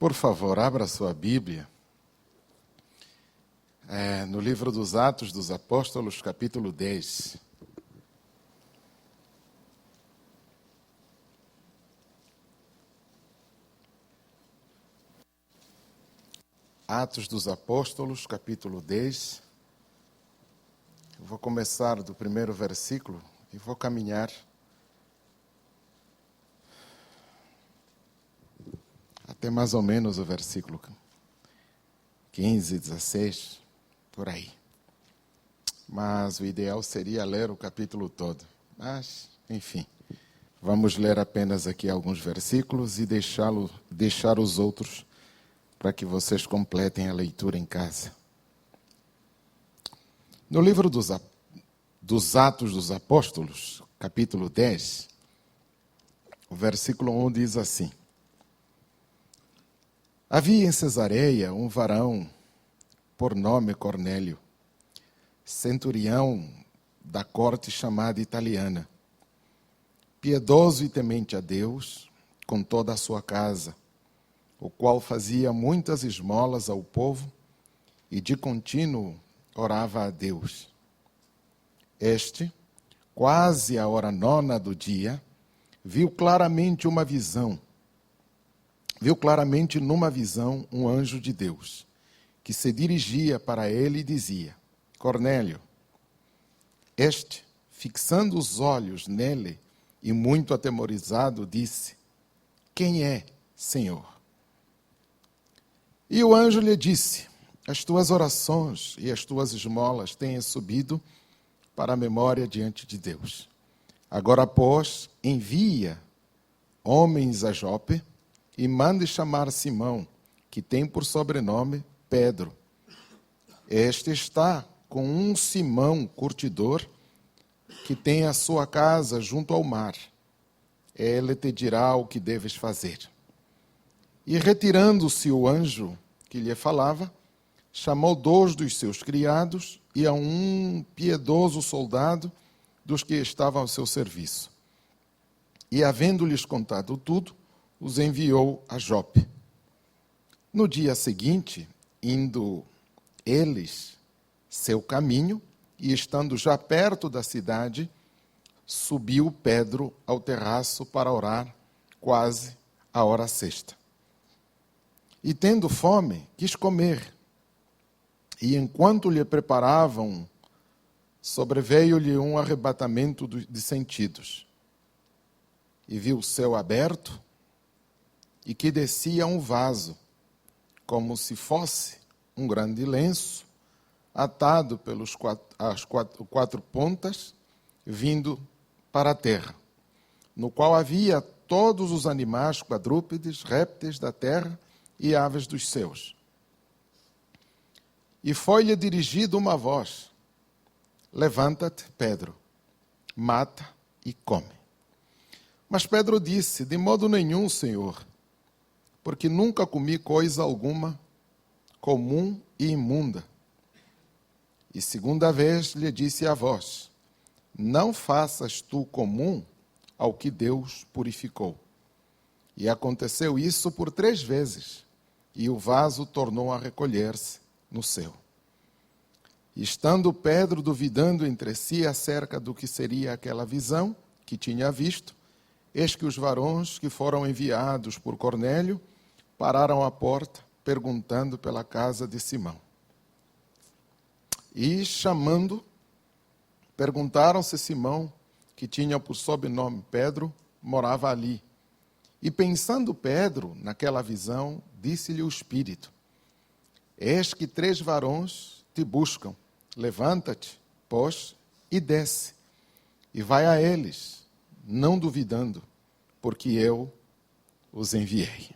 Por favor, abra sua Bíblia no livro dos Atos dos Apóstolos, capítulo 10. Atos dos Apóstolos, capítulo 10. Eu vou começar do primeiro versículo e vou caminhar até mais ou menos o versículo 15, 16, por aí. Mas o ideal seria ler o capítulo todo. Mas, enfim, vamos ler apenas aqui alguns versículos e deixar os outros para que vocês completem a leitura em casa. No livro dos Atos dos Apóstolos, capítulo 10, o versículo 1 diz assim: Havia em Cesareia um varão, por nome Cornélio, centurião da corte chamada italiana, piedoso e temente a Deus, com toda a sua casa, o qual fazia muitas esmolas ao povo e de contínuo orava a Deus. Este, quase à hora 9 do dia, viu claramente numa visão um anjo de Deus, que se dirigia para ele e dizia: Cornélio. Este, fixando os olhos nele e muito atemorizado, disse: Quem é, Senhor? E o anjo lhe disse: As tuas orações e as tuas esmolas têm subido para a memória diante de Deus. Agora, pois, envia homens a Jope e mande chamar Simão, que tem por sobrenome Pedro. Este está com um Simão curtidor, que tem a sua casa junto ao mar. Ele te dirá o que deves fazer. E retirando-se o anjo que lhe falava, chamou 2 dos seus criados e a um piedoso soldado dos que estavam ao seu serviço. E, havendo-lhes contado tudo, os enviou a Jope. No dia seguinte, indo eles seu caminho, e estando já perto da cidade, subiu Pedro ao terraço para orar, quase à hora sexta. E tendo fome, quis comer. E enquanto lhe preparavam, sobreveio-lhe um arrebatamento de sentidos. E viu o céu aberto, e que descia um vaso, como se fosse um grande lenço, atado pelas quatro pontas, vindo para a terra, no qual havia todos os animais quadrúpedes, répteis da terra e aves dos céus. E foi-lhe dirigida uma voz: Levanta-te, Pedro, mata e come. Mas Pedro disse: De modo nenhum, Senhor, porque nunca comi coisa alguma comum e imunda. E segunda vez lhe disse a voz: Não faças tu comum ao que Deus purificou. E aconteceu isso por 3 vezes, e o vaso tornou a recolher-se no céu. E estando Pedro duvidando entre si acerca do que seria aquela visão que tinha visto, eis que os varões que foram enviados por Cornélio pararam à porta, perguntando pela casa de Simão. E, chamando, perguntaram se Simão, que tinha por sobrenome Pedro, morava ali. E pensando Pedro naquela visão, disse-lhe o Espírito: Eis que 3 varões te buscam. Levanta-te, pois, e desce, e vai a eles, não duvidando, porque eu os enviei.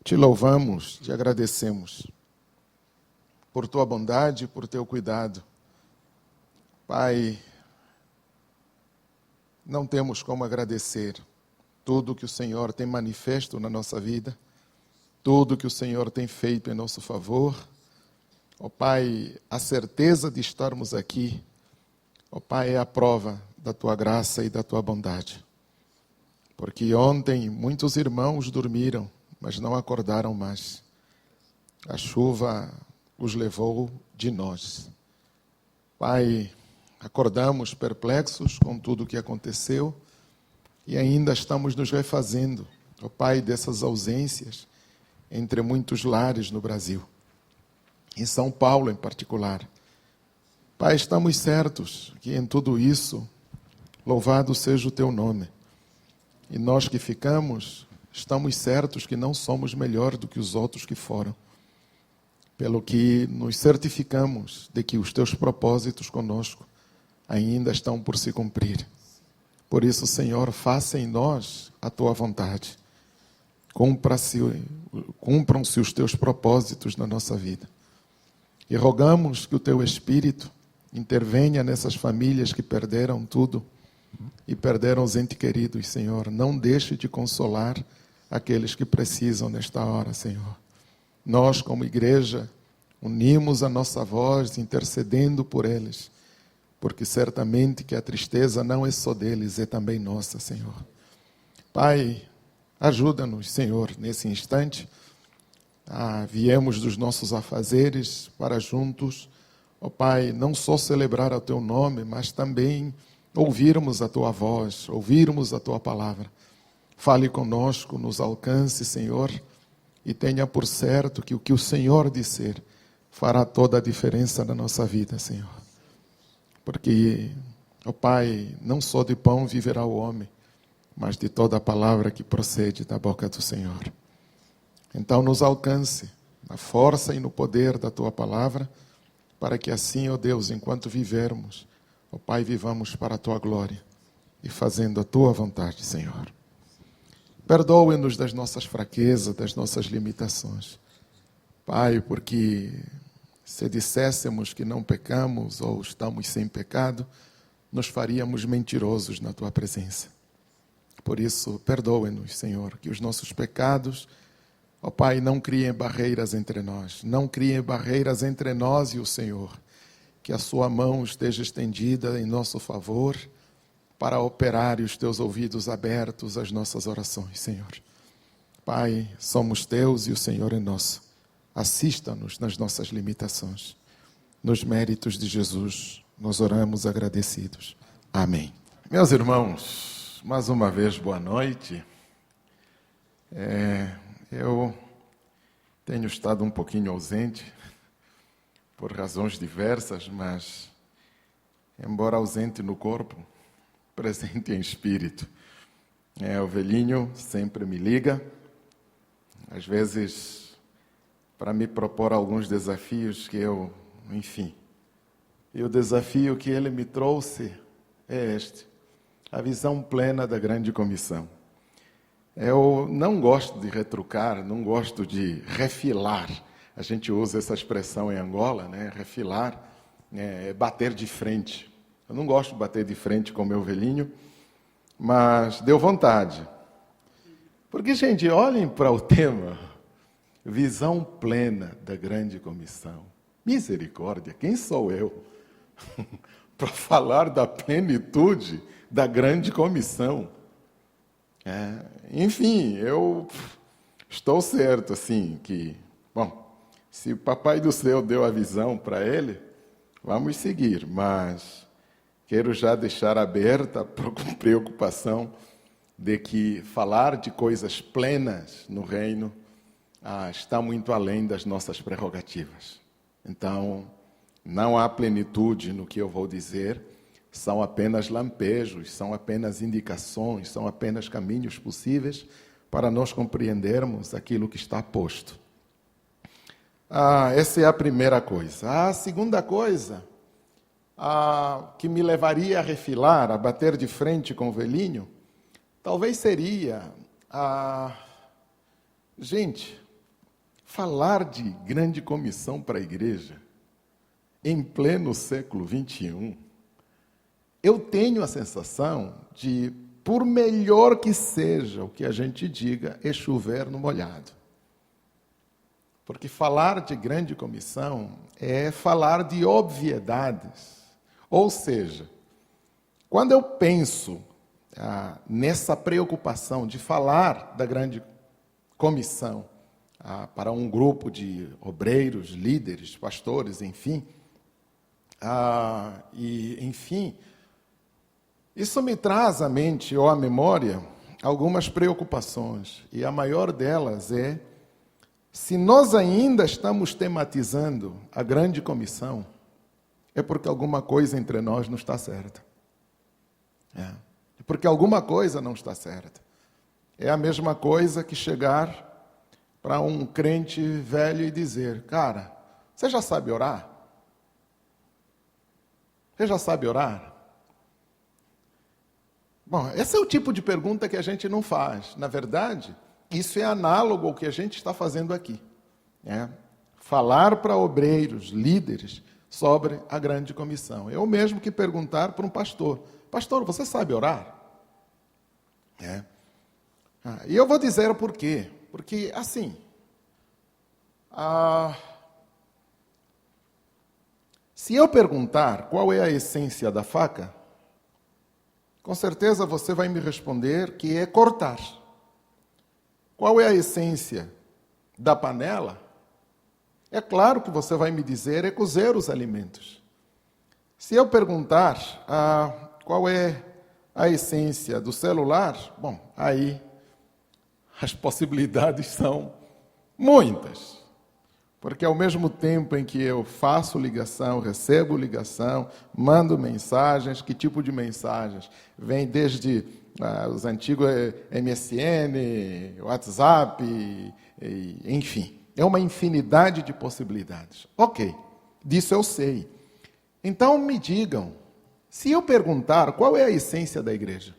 Te louvamos, te agradecemos por tua bondade, por teu cuidado. Pai, não temos como agradecer tudo que o Senhor tem manifesto na nossa vida, tudo que o Senhor tem feito em nosso favor. Ó Pai, a certeza de estarmos aqui, ó Pai, é a prova da tua graça e da tua bondade. Porque ontem muitos irmãos dormiram, mas não acordaram mais. A chuva os levou de nós. Pai, acordamos perplexos com tudo o que aconteceu e ainda estamos nos refazendo, ó Pai, dessas ausências entre muitos lares no Brasil, em São Paulo em particular. Pai, estamos certos que em tudo isso, louvado seja o Teu nome. E nós que ficamos, estamos certos que não somos melhor do que os outros que foram. Pelo que nos certificamos de que os Teus propósitos conosco ainda estão por se cumprir. Por isso, Senhor, faça em nós a Tua vontade. Cumpram-se os Teus propósitos na nossa vida. E rogamos que o Teu Espírito intervenha nessas famílias que perderam tudo e perderam os entes queridos, Senhor. Não deixe de consolar aqueles que precisam nesta hora, Senhor. Nós, como igreja, unimos a nossa voz intercedendo por eles, porque certamente que a tristeza não é só deles, é também nossa, Senhor. Pai, ajuda-nos, Senhor, nesse instante. Viemos dos nossos afazeres para juntos, ó Pai, não só celebrar o Teu nome, mas também ouvirmos a Tua voz, ouvirmos a Tua palavra. Fale conosco, nos alcance, Senhor, e tenha por certo que o que o Senhor disser fará toda a diferença na nossa vida, Senhor. Porque, ó Pai, não só de pão viverá o homem, mas de toda a palavra que procede da boca do Senhor. Então nos alcance na força e no poder da Tua palavra, para que assim, ó Deus, enquanto vivermos, ó Pai, vivamos para a Tua glória e fazendo a Tua vontade, Senhor. Perdoe-nos das nossas fraquezas, das nossas limitações. Pai, porque se disséssemos que não pecamos ou estamos sem pecado, nos faríamos mentirosos na Tua presença. Por isso, perdoe-nos, Senhor, que os nossos pecados, ó Pai, não criem barreiras entre nós. Não criem barreiras entre nós e o Senhor. Que a Sua mão esteja estendida em nosso favor para operar e os Teus ouvidos abertos às nossas orações, Senhor. Pai, somos Teus e o Senhor é nosso. Assista-nos nas nossas limitações. Nos méritos de Jesus, nós oramos agradecidos. Amém. Meus irmãos, mais uma vez, boa noite. Eu tenho estado um pouquinho ausente, por razões diversas, mas, embora ausente no corpo, presente em espírito. O velhinho sempre me liga, às vezes para me propor alguns desafios que eu, enfim. E o desafio que ele me trouxe é este: a visão plena da grande comissão. Eu não gosto de retrucar, não gosto de refilar. A gente usa essa expressão em Angola, né? Refilar é bater de frente. Eu não gosto de bater de frente com o meu velhinho, mas deu vontade. Porque, gente, olhem para o tema, visão plena da grande comissão. Misericórdia, quem sou eu para falar da plenitude da grande comissão? Enfim, eu estou certo, assim, que, bom, se o Papai do Céu deu a visão para ele, vamos seguir, mas quero já deixar aberta a preocupação de que falar de coisas plenas no reino está muito além das nossas prerrogativas. Então, não há plenitude no que eu vou dizer, são apenas lampejos, são apenas indicações, são apenas caminhos possíveis para nós compreendermos aquilo que está posto. Essa é a primeira coisa. A segunda coisa, que me levaria a refilar, a bater de frente com o velhinho, talvez seria, gente, falar de grande comissão para a igreja em pleno século XXI. Eu tenho a sensação de, por melhor que seja o que a gente diga, é chover no molhado. Porque falar de grande comissão é falar de obviedades. Ou seja, quando eu penso nessa preocupação de falar da grande comissão para um grupo de obreiros, líderes, pastores, enfim. Isso me traz à mente ou à memória algumas preocupações. E a maior delas é, se nós ainda estamos tematizando a grande comissão, é porque alguma coisa entre nós não está certa. É porque alguma coisa não está certa. É a mesma coisa que chegar para um crente velho e dizer: cara, você já sabe orar? Você já sabe orar? Bom, esse é o tipo de pergunta que a gente não faz. Na verdade, isso é análogo ao que a gente está fazendo aqui. Falar para obreiros, líderes, sobre a grande comissão. É o mesmo que perguntar para um pastor: pastor, você sabe orar? E eu vou dizer o porquê. Porque, assim, se eu perguntar qual é a essência da faca, com certeza você vai me responder que é cortar. Qual é a essência da panela? É claro que você vai me dizer é cozer os alimentos. Se eu perguntar qual é a essência do celular, bom, aí as possibilidades são muitas. Porque ao mesmo tempo em que eu faço ligação, recebo ligação, mando mensagens, que tipo de mensagens? Vem desde os antigos MSN, WhatsApp, enfim. É uma infinidade de possibilidades. Ok, disso eu sei. Então me digam, se eu perguntar qual é a essência da igreja?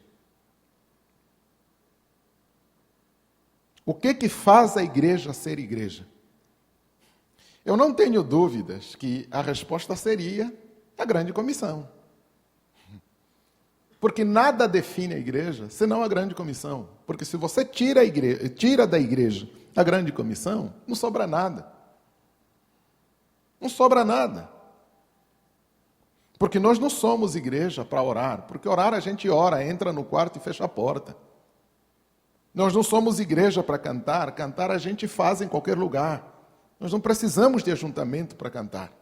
O que faz a igreja ser igreja? Eu não tenho dúvidas que a resposta seria a grande comissão. Porque nada define a igreja senão a grande comissão. Porque se você tira da igreja a grande comissão, não sobra nada. Não sobra nada. Porque nós não somos igreja para orar. Porque orar a gente ora, entra no quarto e fecha a porta. Nós não somos igreja para cantar. Cantar a gente faz em qualquer lugar. Nós não precisamos de ajuntamento para cantar.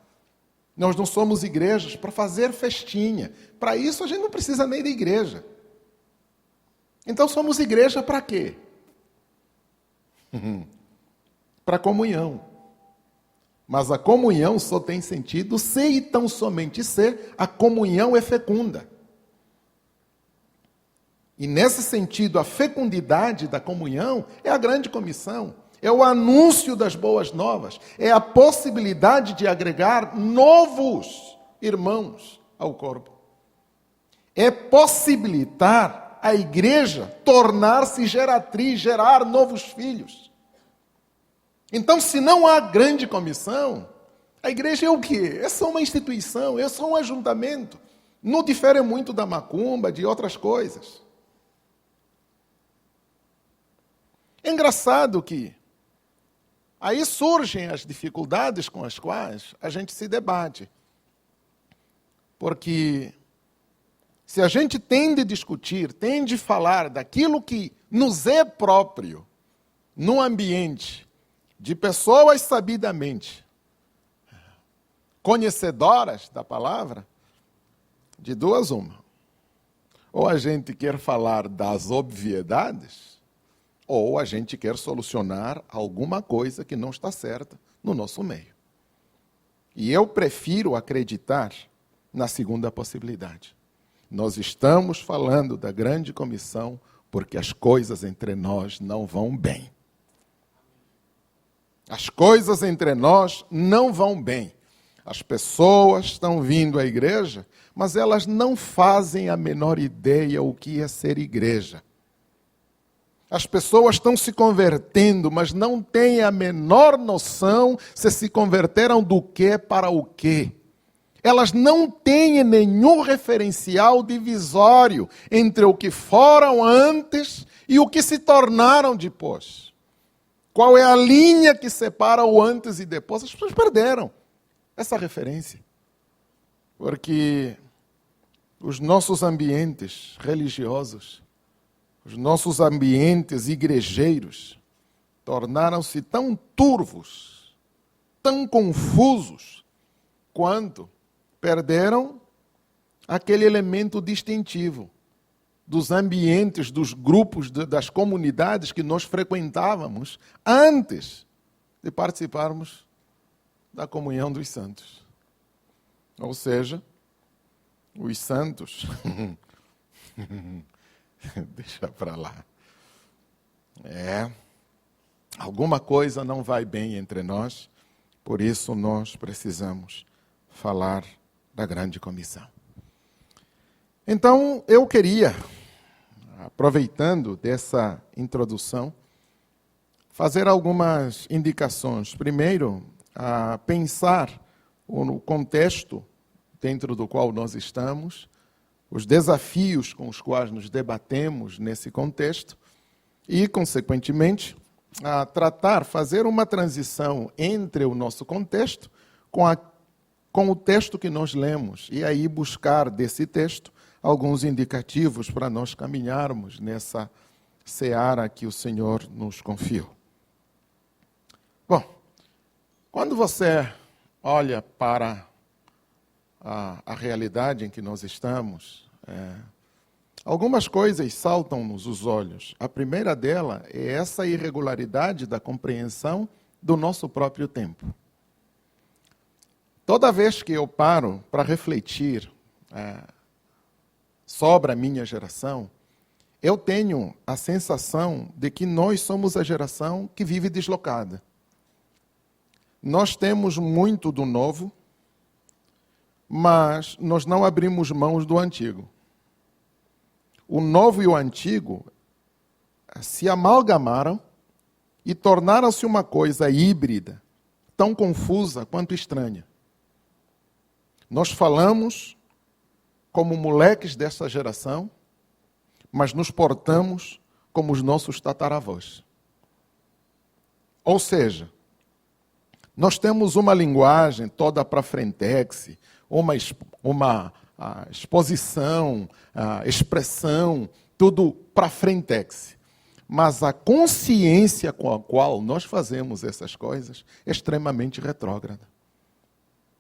Nós não somos igrejas para fazer festinha. Para isso a gente não precisa nem de igreja. Então somos igreja para quê? Para comunhão. Mas a comunhão só tem sentido se e tão somente se a comunhão é fecunda. E nesse sentido, a fecundidade da comunhão é a grande comissão. É o anúncio das boas novas. É a possibilidade de agregar novos irmãos ao corpo. É possibilitar a igreja tornar-se geratriz, gerar novos filhos. Então, se não há grande comissão, a igreja é o quê? É só uma instituição, é só um ajuntamento. Não difere muito da macumba, de outras coisas. É engraçado que aí surgem as dificuldades com as quais a gente se debate. Porque se a gente tem de discutir, tem de falar daquilo que nos é próprio, num ambiente de pessoas sabidamente conhecedoras da palavra, de duas uma. Ou a gente quer falar das obviedades, ou a gente quer solucionar alguma coisa que não está certa no nosso meio. E eu prefiro acreditar na segunda possibilidade. Nós estamos falando da grande comissão porque as coisas entre nós não vão bem. As coisas entre nós não vão bem. As pessoas estão vindo à igreja, mas elas não fazem a menor ideia o que é ser igreja. As pessoas estão se convertendo, mas não têm a menor noção se converteram do que para o quê. Elas não têm nenhum referencial divisório entre o que foram antes e o que se tornaram depois. Qual é a linha que separa o antes e depois? As pessoas perderam essa referência. Porque os nossos ambientes religiosos, os nossos ambientes igrejeiros, tornaram-se tão turvos, tão confusos, quanto perderam aquele elemento distintivo dos ambientes, dos grupos, das comunidades que nós frequentávamos antes de participarmos da comunhão dos santos. Ou seja, os santos, deixa para lá, alguma coisa não vai bem entre nós, por isso nós precisamos falar da grande comissão. Então, eu queria, aproveitando dessa introdução, fazer algumas indicações. Primeiro, a pensar no contexto dentro do qual nós estamos, os desafios com os quais nos debatemos nesse contexto e, consequentemente, a fazer uma transição entre o nosso contexto com o texto que nós lemos e aí buscar desse texto alguns indicativos para nós caminharmos nessa seara que o Senhor nos confiou. Bom, quando você olha para a realidade em que nós estamos, algumas coisas saltam-nos os olhos. A primeira dela é essa irregularidade da compreensão do nosso próprio tempo. Toda vez que eu paro para refletir sobre a minha geração, eu tenho a sensação de que nós somos a geração que vive deslocada. Nós temos muito do novo, mas nós não abrimos mãos do antigo. O novo e o antigo se amalgamaram e tornaram-se uma coisa híbrida, tão confusa quanto estranha. Nós falamos como moleques dessa geração, mas nos portamos como os nossos tataravós. Ou seja, nós temos uma linguagem toda para frentex, uma exposição, expressão, tudo para frentex. Mas a consciência com a qual nós fazemos essas coisas é extremamente retrógrada.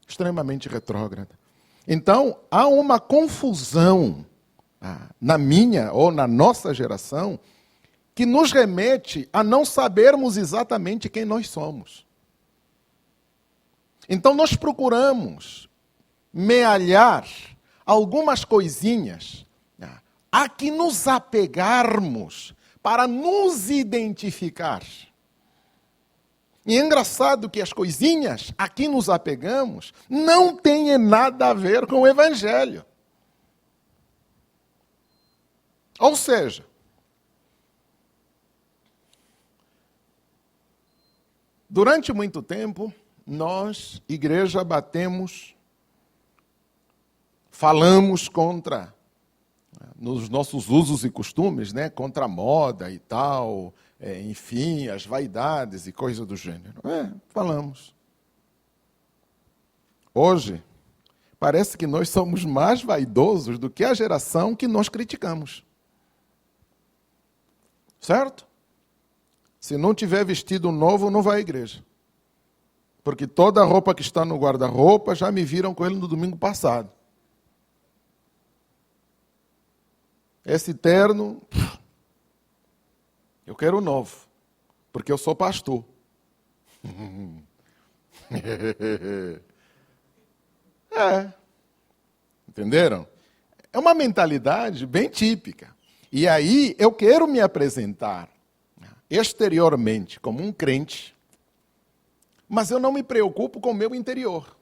Extremamente retrógrada. Então, há uma confusão na minha ou na nossa geração que nos remete a não sabermos exatamente quem nós somos. Então, nós procuramos mealhar algumas coisinhas a que nos apegarmos para nos identificar. E é engraçado que as coisinhas a que nos apegamos não têm nada a ver com o Evangelho. Ou seja, durante muito tempo, nós, igreja, falamos contra, nos nossos usos e costumes, contra a moda e tal, enfim, as vaidades e coisas do gênero. Falamos. Hoje, parece que nós somos mais vaidosos do que a geração que nós criticamos. Certo? Se não tiver vestido novo, não vai à igreja. Porque toda a roupa que está no guarda-roupa já me viram com ele no domingo passado. Esse terno, eu quero novo, porque eu sou pastor. Entenderam? É uma mentalidade bem típica. E aí eu quero me apresentar exteriormente como um crente, mas eu não me preocupo com o meu interior.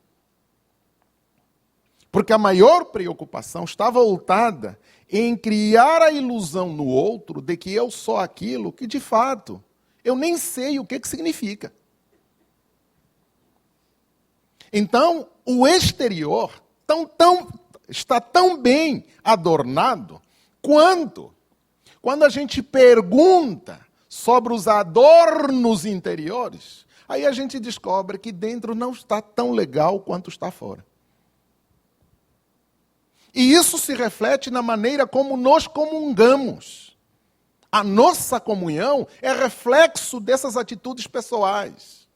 Porque a maior preocupação está voltada em criar a ilusão no outro de que eu sou aquilo que, de fato, eu nem sei o que significa. Então, o exterior está tão bem adornado quando a gente pergunta sobre os adornos interiores, aí a gente descobre que dentro não está tão legal quanto está fora. E isso se reflete na maneira como nós comungamos. A nossa comunhão é reflexo dessas atitudes pessoais.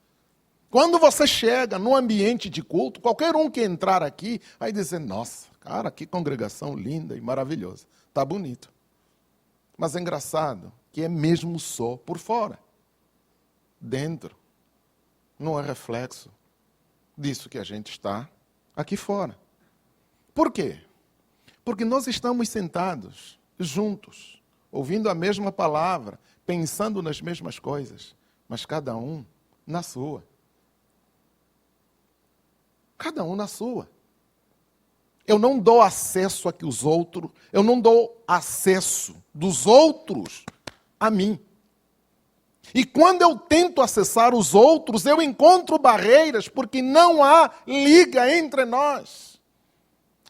Quando você chega num ambiente de culto, qualquer um que entrar aqui vai dizer, nossa, cara, que congregação linda e maravilhosa. Está bonito. Mas é engraçado que é mesmo só por fora. Dentro não é reflexo disso que a gente está aqui fora. Por quê? Porque nós estamos sentados, juntos, ouvindo a mesma palavra, pensando nas mesmas coisas, mas cada um na sua. Cada um na sua. Eu não dou acesso a que os outros, eu não dou acesso dos outros a mim. E quando eu tento acessar os outros, eu encontro barreiras, porque não há liga entre nós.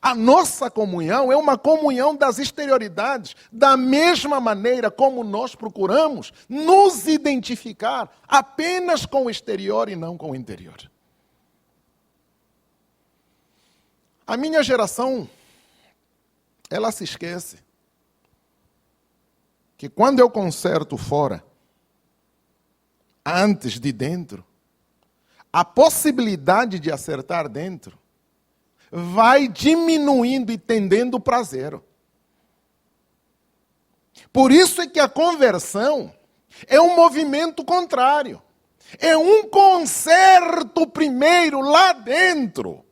A nossa comunhão é uma comunhão das exterioridades, da mesma maneira como nós procuramos nos identificar apenas com o exterior e não com o interior. A minha geração, ela se esquece que quando eu conserto fora, antes de dentro, a possibilidade de acertar dentro vai diminuindo e tendendo para zero. Por isso é que a conversão é um movimento contrário. É um conserto primeiro lá dentro.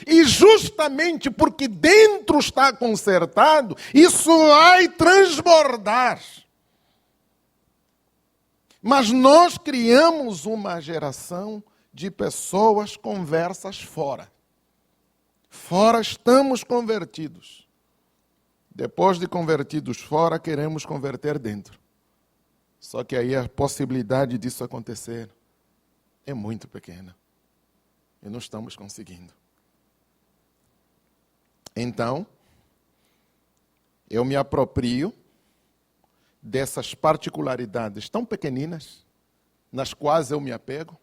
E justamente porque dentro está consertado, isso vai transbordar. Mas nós criamos uma geração de pessoas conversas fora. Fora estamos convertidos. Depois de convertidos fora, queremos converter dentro. Só que aí a possibilidade disso acontecer é muito pequena. E não estamos conseguindo. Então, eu me aproprio dessas particularidades tão pequeninas, nas quais eu me apego.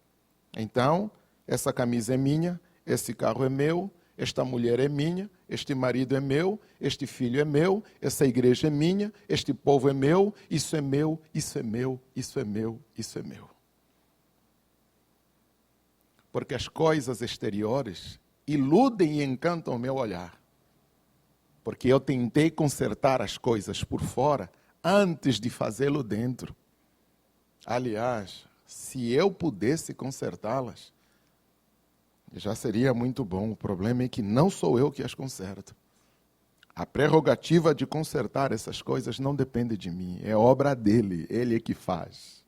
Então, essa camisa é minha, esse carro é meu, esta mulher é minha, este marido é meu, este filho é meu, essa igreja é minha, este povo é meu, isso é meu, isso é meu, isso é meu, isso é meu. Porque as coisas exteriores iludem e encantam o meu olhar. Porque eu tentei consertar as coisas por fora antes de fazê-lo dentro. Aliás, se eu pudesse consertá-las, já seria muito bom. O problema é que não sou eu que as conserto. A prerrogativa de consertar essas coisas não depende de mim, é obra dele, ele é que faz.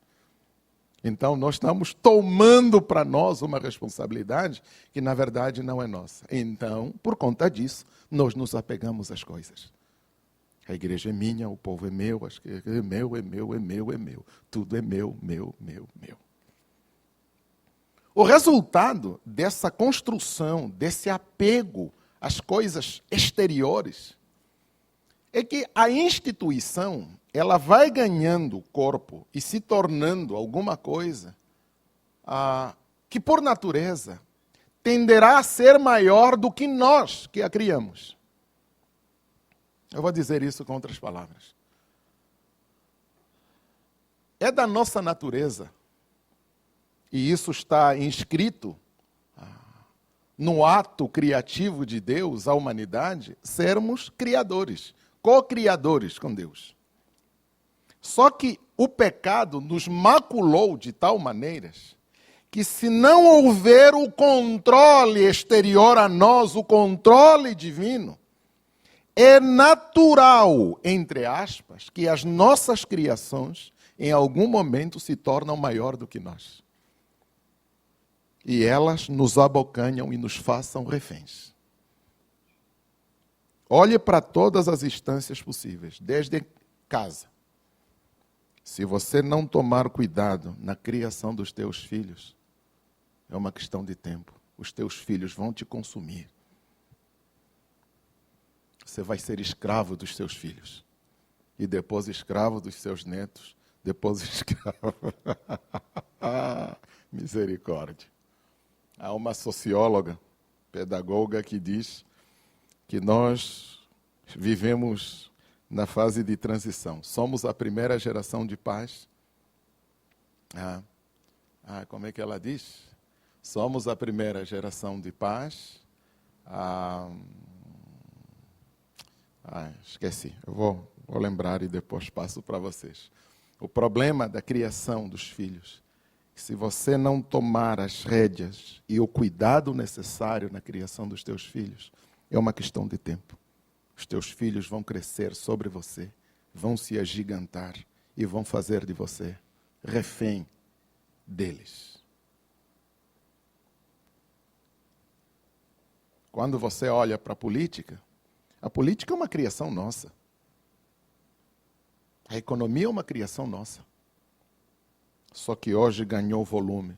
Então, nós estamos tomando para nós uma responsabilidade que, na verdade, não é nossa. Então, por conta disso, nós nos apegamos às coisas. A igreja é minha, o povo é meu, é meu, é meu, é meu, é meu. Tudo é meu, meu, meu, meu. O resultado dessa construção, desse apego às coisas exteriores, é que a instituição, ela vai ganhando corpo e se tornando alguma coisa que, por natureza, tenderá a ser maior do que nós que a criamos. Eu vou dizer isso com outras palavras. É da nossa natureza, e isso está inscrito no ato criativo de Deus, a humanidade, sermos criadores, co-criadores com Deus. Só que o pecado nos maculou de tal maneira que, se não houver o controle exterior a nós, o controle divino, é natural, entre aspas, que as nossas criações, em algum momento, se tornam maior do que nós. E elas nos abocanham e nos façam reféns. Olhe para todas as instâncias possíveis, desde casa. Se você não tomar cuidado na criação dos teus filhos, é uma questão de tempo. Os teus filhos vão te consumir. Você vai ser escravo dos seus filhos. E depois escravo dos seus netos. Depois escravo. Misericórdia. Há uma socióloga, pedagoga, que diz que nós vivemos na fase de transição. Somos a primeira geração de paz. Como é que ela diz? Somos a primeira geração de paz. Esqueci. Eu vou lembrar e depois passo para vocês. O problema da criação dos filhos, se você não tomar as rédeas e o cuidado necessário na criação dos teus filhos, é uma questão de tempo. Os teus filhos vão crescer sobre você, vão se agigantar e vão fazer de você refém deles. Quando você olha para a política é uma criação nossa. A economia é uma criação nossa. Só que hoje ganhou volume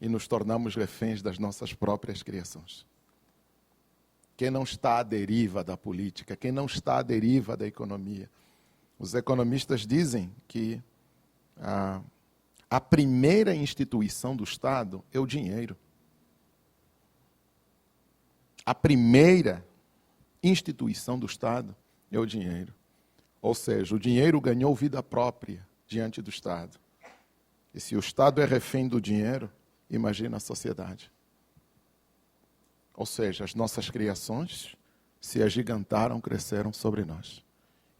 e nos tornamos reféns das nossas próprias criações. Quem não está à deriva da política, quem não está à deriva da economia. Os economistas dizem que a primeira instituição do Estado é o dinheiro. A primeira instituição do Estado é o dinheiro. Ou seja, o dinheiro ganhou vida própria diante do Estado. E se o Estado é refém do dinheiro, imagina a sociedade. Ou seja, as nossas criações se agigantaram, cresceram sobre nós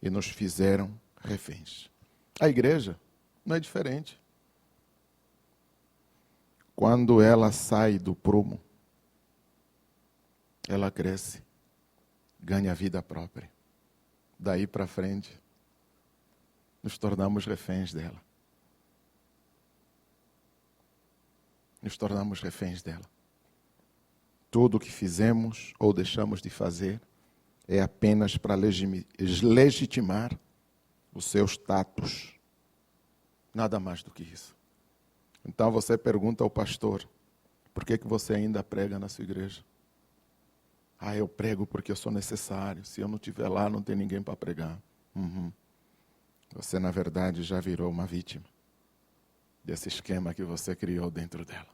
e nos fizeram reféns. A igreja não é diferente. Quando ela sai do prumo, ela cresce, ganha vida própria. Daí para frente, nos tornamos reféns dela. Nos tornamos reféns dela. Tudo o que fizemos ou deixamos de fazer é apenas para legitimar o seu status. Nada mais do que isso. Então você pergunta ao pastor, por que você ainda prega na sua igreja? Eu prego porque eu sou necessário. Se eu não estiver lá, não tem ninguém para pregar. Você, na verdade, já virou uma vítima desse esquema que você criou dentro dela.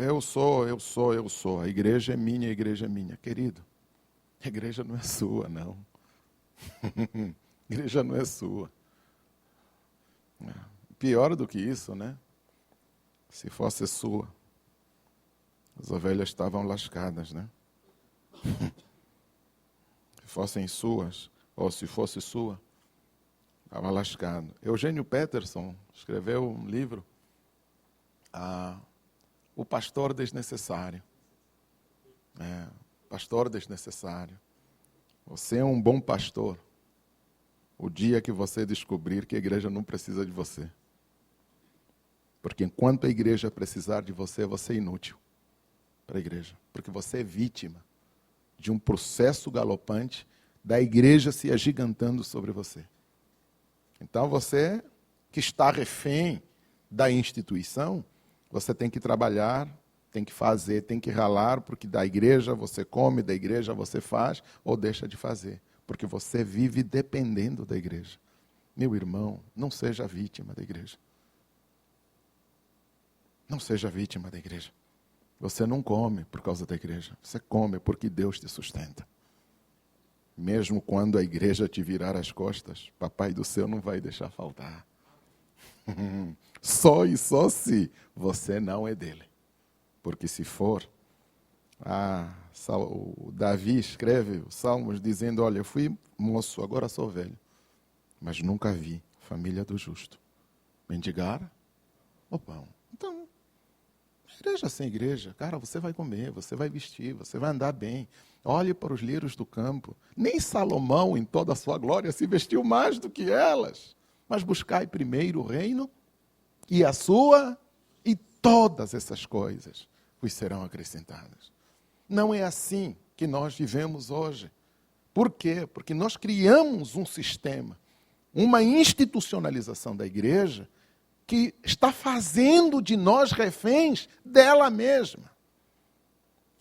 Eu sou. A igreja é minha, a igreja é minha. Querido, a igreja não é sua, não. A igreja não é sua. Pior do que isso, né? Se fosse sua, as ovelhas estavam lascadas, né? Se fossem suas, ou se fosse sua, estava lascado. Eugênio Peterson escreveu um livro, O Pastor Desnecessário. Pastor desnecessário. Você é um bom pastor o dia que você descobrir que a igreja não precisa de você. Porque enquanto a igreja precisar de você, você é inútil para a igreja. Porque você é vítima de um processo galopante da igreja se agigantando sobre você. Então você que está refém da instituição, você tem que trabalhar, tem que fazer, tem que ralar, porque da igreja você come, da igreja você faz ou deixa de fazer. Porque você vive dependendo da igreja. Meu irmão, não seja vítima da igreja. Não seja vítima da igreja. Você não come por causa da igreja. Você come porque Deus te sustenta. Mesmo quando a igreja te virar as costas, Papai do céu não vai deixar faltar. Só e só se você não é dele. Porque se for, o Davi escreve os Salmos dizendo, olha, eu fui moço, agora sou velho, mas nunca vi família do justo mendigar o pão. Então, igreja sem igreja, cara, você vai comer, você vai vestir, você vai andar bem. Olhe para os lírios do campo. Nem Salomão, em toda a sua glória, se vestiu mais do que elas. Mas buscai primeiro o reino e a sua, e todas essas coisas vos serão acrescentadas. Não é assim que nós vivemos hoje. Por quê? Porque nós criamos um sistema, uma institucionalização da igreja que está fazendo de nós reféns dela mesma.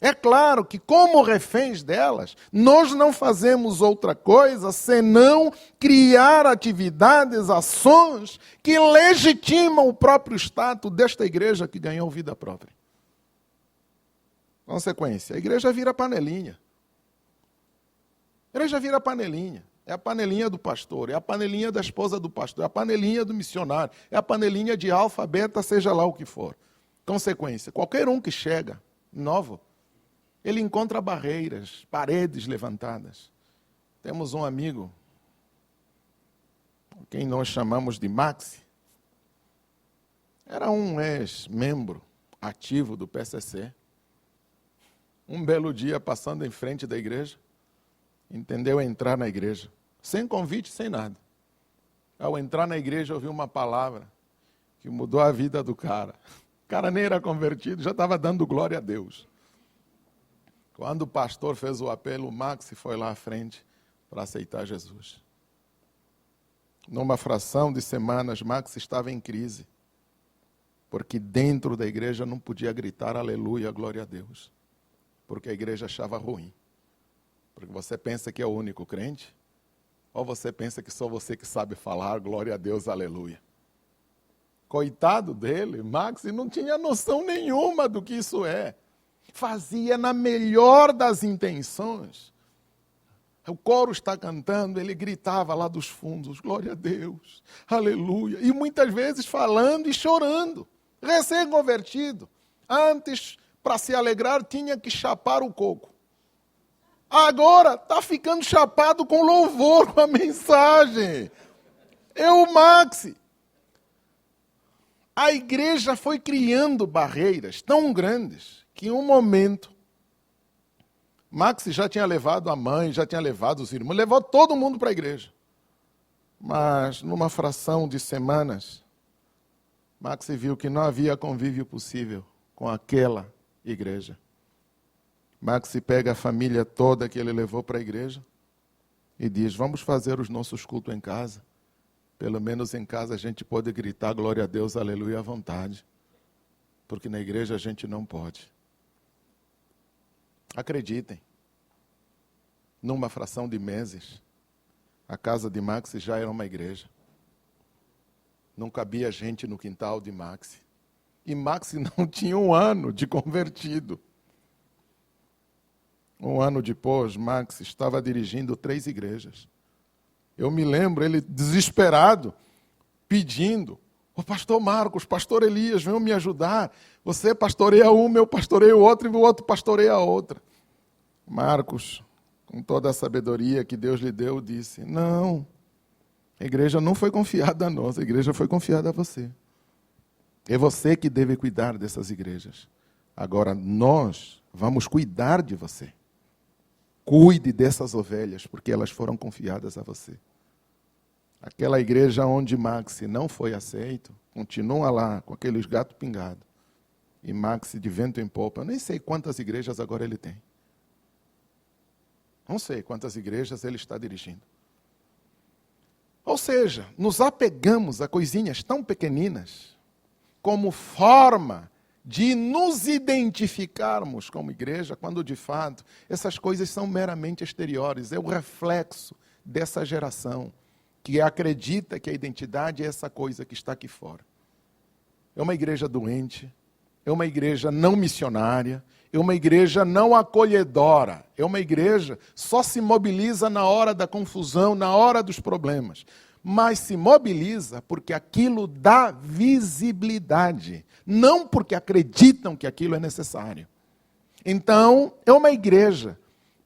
É claro que, como reféns delas, nós não fazemos outra coisa senão criar atividades, ações que legitimam o próprio status desta igreja que ganhou vida própria. Consequência, a igreja vira panelinha. A igreja vira panelinha. É a panelinha do pastor, é a panelinha da esposa do pastor, é a panelinha do missionário, é a panelinha de alfa, beta, seja lá o que for. Consequência, qualquer um que chega novo, ele encontra barreiras, paredes levantadas. Temos um amigo, quem nós chamamos de Maxi, era um ex-membro ativo do PCC. Um belo dia, passando em frente da igreja, entendeu entrar na igreja, sem convite, sem nada. Ao entrar na igreja, ouviu uma palavra que mudou a vida do cara. O cara nem era convertido, já estava dando glória a Deus. Quando o pastor fez o apelo, o Maxi foi lá à frente para aceitar Jesus. Numa fração de semanas, Maxi estava em crise, porque dentro da igreja não podia gritar aleluia, glória a Deus, porque a igreja achava ruim. Porque você pensa que é o único crente, ou você pensa que só você que sabe falar glória a Deus, aleluia. Coitado dele, Maxi não tinha noção nenhuma do que isso é. Fazia na melhor das intenções. O coro está cantando, ele gritava lá dos fundos, glória a Deus, aleluia. E muitas vezes falando e chorando, recém-convertido. Antes, para se alegrar, tinha que chapar o coco. Agora está ficando chapado com louvor, com a mensagem. É o Maxi. A igreja foi criando barreiras tão grandes que em um momento, Maxi já tinha levado a mãe, já tinha levado os irmãos, levou todo mundo para a igreja. Mas numa fração de semanas, Maxi viu que não havia convívio possível com aquela igreja. Maxi pega a família toda que ele levou para a igreja e diz, vamos fazer os nossos cultos em casa. Pelo menos em casa a gente pode gritar glória a Deus, aleluia, à vontade. Porque na igreja a gente não pode. Acreditem, numa fração de meses, a casa de Maxi já era uma igreja. Não cabia gente no quintal de Maxi. E Maxi não tinha um ano de convertido. Um ano depois, Maxi estava dirigindo 3 igrejas. Eu me lembro, ele desesperado, pedindo, o pastor Marcos, pastor Elias, venham me ajudar. Você pastoreia uma, eu pastoreio outra, e o outro pastoreia a outra. Marcos, com toda a sabedoria que Deus lhe deu, disse, não, a igreja não foi confiada a nós, a igreja foi confiada a você. É você que deve cuidar dessas igrejas. Agora, nós vamos cuidar de você. Cuide dessas ovelhas, porque elas foram confiadas a você. Aquela igreja onde Maxi não foi aceito, continua lá, com aqueles gatos pingados. E Maxi de vento em popa. Eu nem sei quantas igrejas agora ele tem. Não sei quantas igrejas ele está dirigindo. Ou seja, nos apegamos a coisinhas tão pequeninas, como forma de nos identificarmos como igreja, quando de fato essas coisas são meramente exteriores, é o reflexo dessa geração que acredita que a identidade é essa coisa que está aqui fora. É uma igreja doente, é uma igreja não missionária, é uma igreja não acolhedora, é uma igreja que só se mobiliza na hora da confusão, na hora dos problemas. Mas se mobiliza porque aquilo dá visibilidade, não porque acreditam que aquilo é necessário. Então, é uma igreja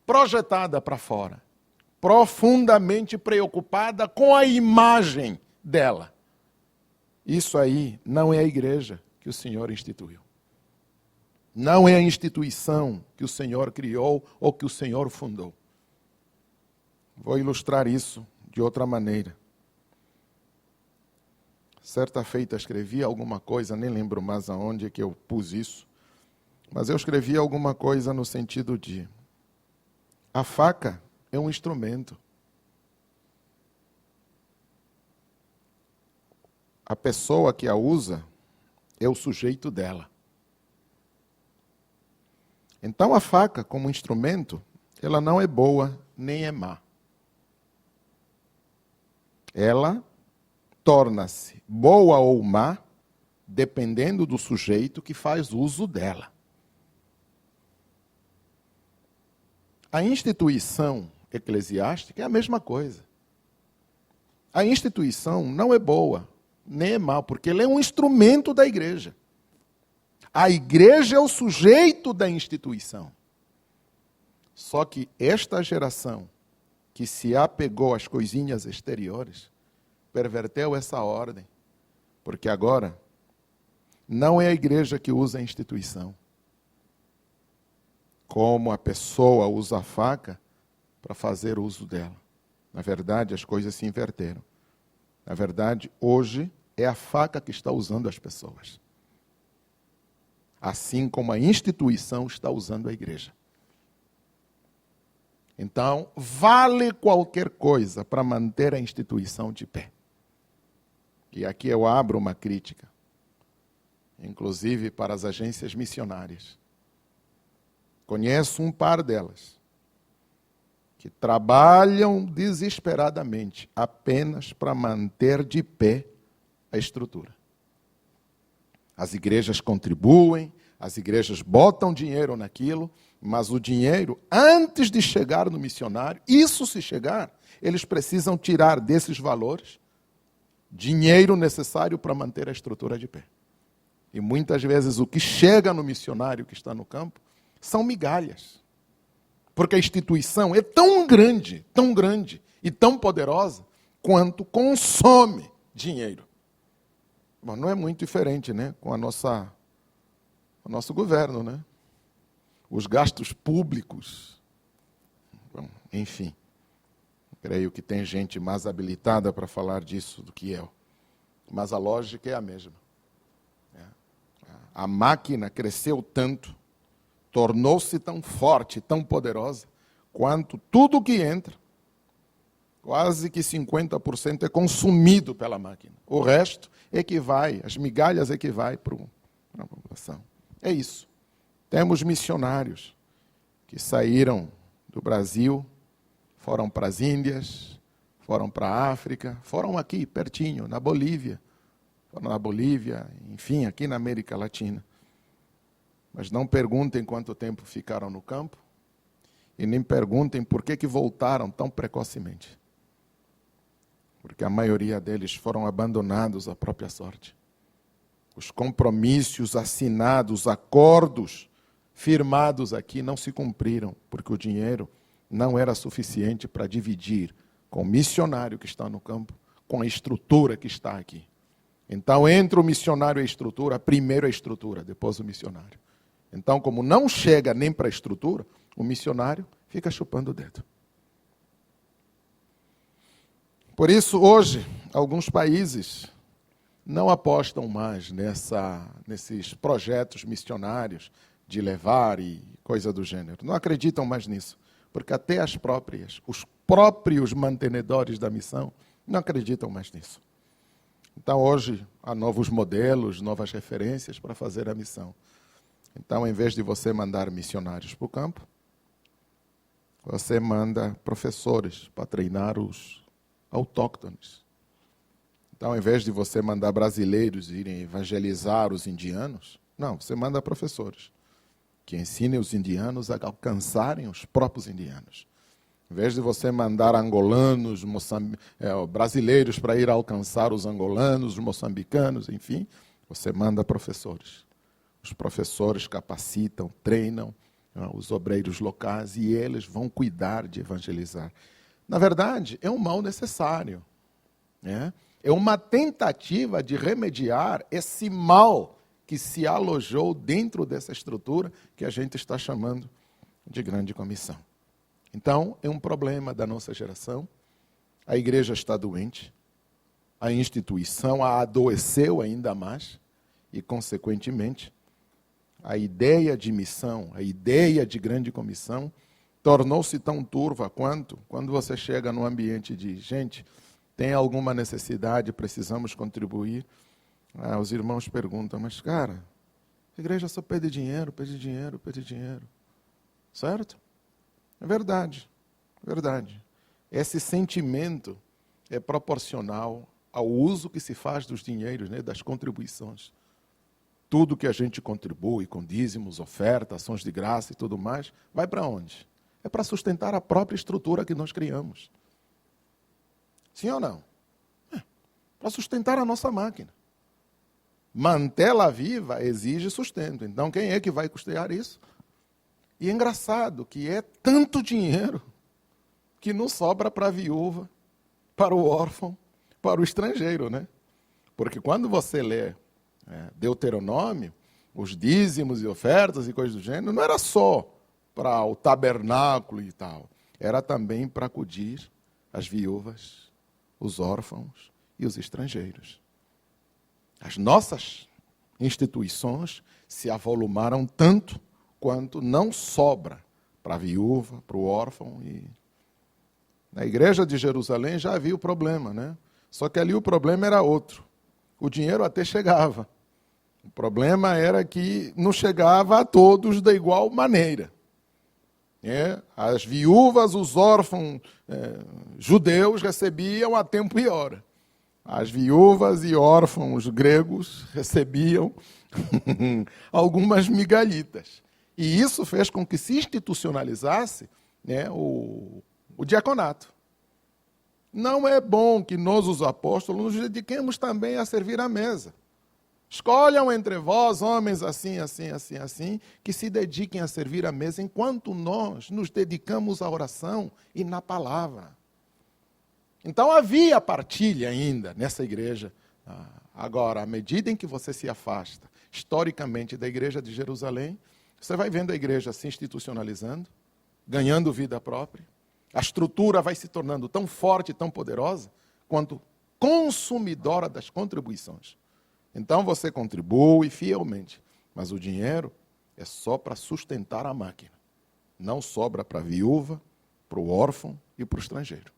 projetada para fora, profundamente preocupada com a imagem dela. Isso aí não é a igreja que o Senhor instituiu. Não é a instituição que o Senhor criou ou que o Senhor fundou. Vou ilustrar isso de outra maneira. Certa feita escrevi alguma coisa, nem lembro mais aonde que eu pus isso, mas eu escrevi alguma coisa no sentido de a faca é um instrumento. A pessoa que a usa é o sujeito dela. Então a faca, como instrumento, ela não é boa nem é má. Ela torna-se boa ou má, dependendo do sujeito que faz uso dela. A instituição eclesiástica, é a mesma coisa. A instituição não é boa, nem é mal, porque ela é um instrumento da igreja. A igreja é o sujeito da instituição. Só que esta geração que se apegou às coisinhas exteriores, perverteu essa ordem. Porque agora, não é a igreja que usa a instituição. Como a pessoa usa a faca para fazer uso dela. Na verdade, as coisas se inverteram. Na verdade, hoje, é a faca que está usando as pessoas. Assim como a instituição está usando a igreja. Então, vale qualquer coisa para manter a instituição de pé. E aqui eu abro uma crítica, inclusive para as agências missionárias. Conheço um par delas, que trabalham desesperadamente apenas para manter de pé a estrutura. As igrejas contribuem, as igrejas botam dinheiro naquilo, mas o dinheiro, antes de chegar no missionário, isso se chegar, eles precisam tirar desses valores dinheiro necessário para manter a estrutura de pé. E muitas vezes o que chega no missionário que está no campo são migalhas. Porque a instituição é tão grande e tão poderosa quanto consome dinheiro. Bom, não é muito diferente, né, com o nosso governo, né? Os gastos públicos. Bom, enfim, creio que tem gente mais habilitada para falar disso do que eu. Mas a lógica é a mesma. A máquina cresceu tanto, tornou-se tão forte, tão poderosa, quanto tudo que entra, quase que 50% é consumido pela máquina. O resto é que vai, as migalhas é que vai para a população. É isso. Temos missionários que saíram do Brasil, foram para as Índias, foram para a África, foram aqui, pertinho, na Bolívia. Foram na Bolívia, enfim, aqui na América Latina. Mas não perguntem quanto tempo ficaram no campo e nem perguntem por que voltaram tão precocemente. Porque a maioria deles foram abandonados à própria sorte. Os compromissos assinados, acordos firmados aqui não se cumpriram, porque o dinheiro não era suficiente para dividir com o missionário que está no campo, com a estrutura que está aqui. Então, entre o missionário e a estrutura, primeiro a estrutura, depois o missionário. Então, como não chega nem para a estrutura, o missionário fica chupando o dedo. Por isso, hoje, alguns países não apostam mais nesses projetos missionários de levar e coisa do gênero. Não acreditam mais nisso, porque até os próprios mantenedores da missão não acreditam mais nisso. Então, hoje, há novos modelos, novas referências para fazer a missão. Então, em vez de você mandar missionários para o campo, você manda professores para treinar os autóctones. Então, ao invés de você mandar brasileiros irem evangelizar os indianos, não, você manda professores que ensinem os indianos a alcançarem os próprios indianos. Em vez de você mandar angolanos, brasileiros para ir alcançar os angolanos, os moçambicanos, enfim, você manda professores. Os professores capacitam, treinam os obreiros locais e eles vão cuidar de evangelizar. Na verdade, é um mal necessário. É uma tentativa de remediar esse mal que se alojou dentro dessa estrutura que a gente está chamando de grande comissão. Então, é um problema da nossa geração. A igreja está doente, a instituição a adoeceu ainda mais e, consequentemente, a ideia de missão, a ideia de grande comissão, tornou-se tão turva quanto quando você chega num ambiente de gente, tem alguma necessidade, precisamos contribuir. Os irmãos perguntam, mas cara, a igreja só pede dinheiro, pede dinheiro, pede dinheiro. Certo? É verdade, é verdade. Esse sentimento é proporcional ao uso que se faz dos dinheiros, né, das contribuições. Tudo que a gente contribui com dízimos, ofertas, ações de graça e tudo mais, vai para onde? é para sustentar a própria estrutura que nós criamos. Sim ou não? Para sustentar a nossa máquina. Mantê-la viva exige sustento. Então, quem é que vai custear isso? E é engraçado que é tanto dinheiro que não sobra para a viúva, para o órfão, para o estrangeiro, né? Porque quando você lê Deuteronômio, os dízimos e ofertas e coisas do gênero, não era só para o tabernáculo e tal. Era também para acudir as viúvas, os órfãos e os estrangeiros. As nossas instituições se avolumaram tanto quanto não sobra para a viúva, para o órfão. E na igreja de Jerusalém já havia o problema, né? Só que ali o problema era outro. O dinheiro até chegava. O problema era que não chegava a todos da igual maneira. As viúvas, os órfãos judeus recebiam a tempo e hora. As viúvas e órfãos gregos recebiam algumas migalhitas. E isso fez com que se institucionalizasse o diaconato. Não é bom que nós, os apóstolos, nos dediquemos também a servir à mesa. Escolham entre vós homens assim, assim, assim, assim, que se dediquem a servir à mesa, enquanto nós nos dedicamos à oração e na palavra. Então havia partilha ainda nessa igreja. Agora, à medida em que você se afasta historicamente da igreja de Jerusalém, você vai vendo a igreja se institucionalizando, ganhando vida própria. A estrutura vai se tornando tão forte e tão poderosa quanto consumidora das contribuições. Então você contribui fielmente, mas o dinheiro é só para sustentar a máquina. Não sobra para a viúva, para o órfão e para o estrangeiro.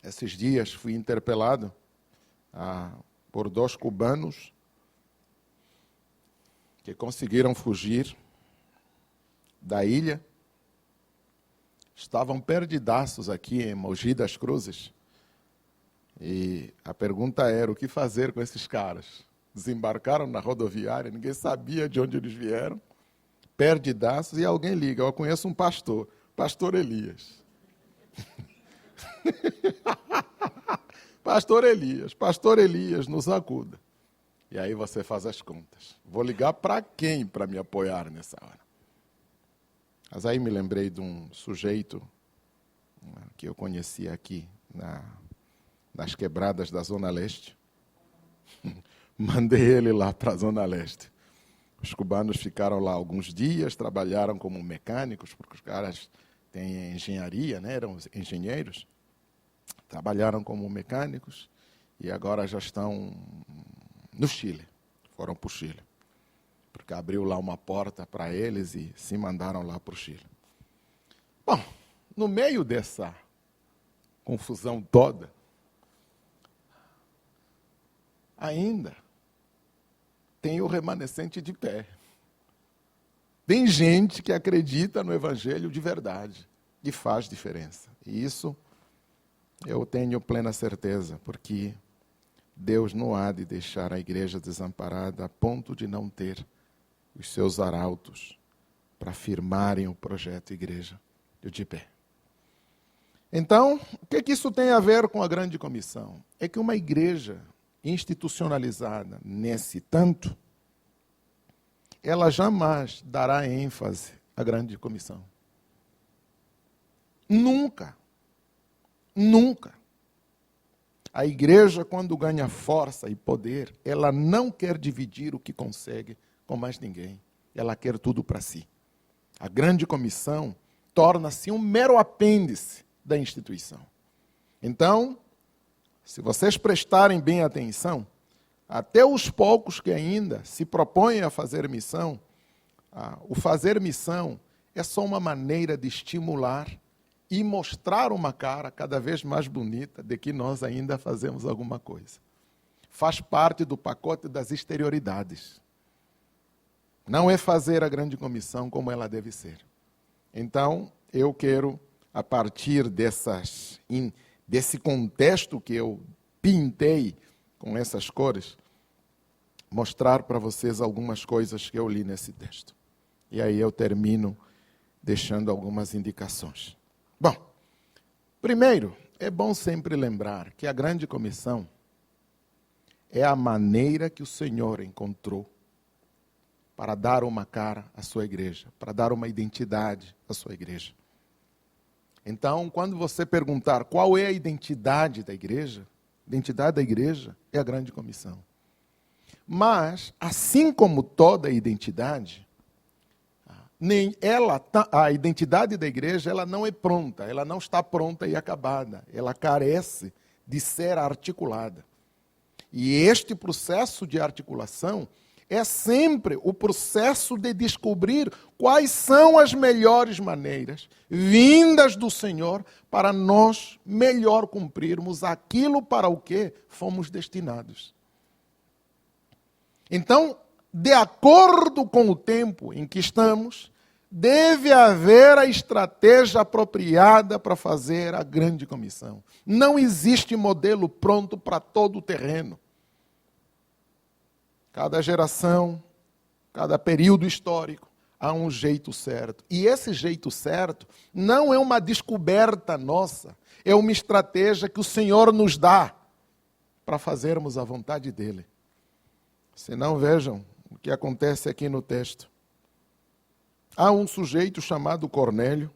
Esses dias fui interpelado por 2 cubanos que conseguiram fugir da ilha. Estavam perdidaços aqui em Mogi das Cruzes. E a pergunta era, o que fazer com esses caras? Desembarcaram na rodoviária, ninguém sabia de onde eles vieram, perdidaços, e alguém liga, eu conheço um pastor, pastor Elias. Pastor Elias, nos acuda. E aí você faz as contas. Vou ligar para quem para me apoiar nessa hora? Mas aí me lembrei de um sujeito que eu conheci aqui nas quebradas da Zona Leste. Mandei ele lá para a Zona Leste. Os cubanos ficaram lá alguns dias, trabalharam como mecânicos, porque os caras têm engenharia, né? Eram engenheiros. Trabalharam como mecânicos e agora já estão no Chile. Foram para o Chile. Porque abriu lá uma porta para eles e se mandaram lá para o Chile. Bom, no meio dessa confusão toda, ainda tem o remanescente de pé. Tem gente que acredita no Evangelho de verdade e faz diferença. E isso eu tenho plena certeza, porque Deus não há de deixar a igreja desamparada a ponto de não ter os seus arautos para firmarem o projeto igreja de pé. Então, o que isso tem a ver com a grande comissão? É que uma igreja institucionalizada nesse tanto, ela jamais dará ênfase à grande comissão. Nunca. Nunca. A igreja, quando ganha força e poder, ela não quer dividir o que consegue com mais ninguém. Ela quer tudo para si. A grande comissão torna-se um mero apêndice da instituição. Então, se vocês prestarem bem atenção, até os poucos que ainda se propõem a fazer missão, o fazer missão é só uma maneira de estimular e mostrar uma cara cada vez mais bonita de que nós ainda fazemos alguma coisa. Faz parte do pacote das exterioridades. Não é fazer a grande comissão como ela deve ser. Então, eu quero, a partir desse contexto que eu pintei com essas cores, mostrar para vocês algumas coisas que eu li nesse texto. E aí eu termino deixando algumas indicações. Bom, primeiro, é bom sempre lembrar que a grande comissão é a maneira que o Senhor encontrou para dar uma cara à sua igreja, para dar uma identidade à sua igreja. Então, quando você perguntar qual é a identidade da igreja é a grande comissão. Mas, assim como toda identidade, a identidade da igreja ela não é pronta, ela não está pronta e acabada, ela carece de ser articulada. E este processo de articulação é sempre o processo de descobrir quais são as melhores maneiras, vindas do Senhor, para nós melhor cumprirmos aquilo para o que fomos destinados. Então, de acordo com o tempo em que estamos, deve haver a estratégia apropriada para fazer a grande comissão. Não existe modelo pronto para todo o terreno. Cada geração, cada período histórico, há um jeito certo. E esse jeito certo não é uma descoberta nossa, é uma estratégia que o Senhor nos dá para fazermos a vontade dEle. Se não, vejam o que acontece aqui no texto. Há um sujeito chamado Cornélio,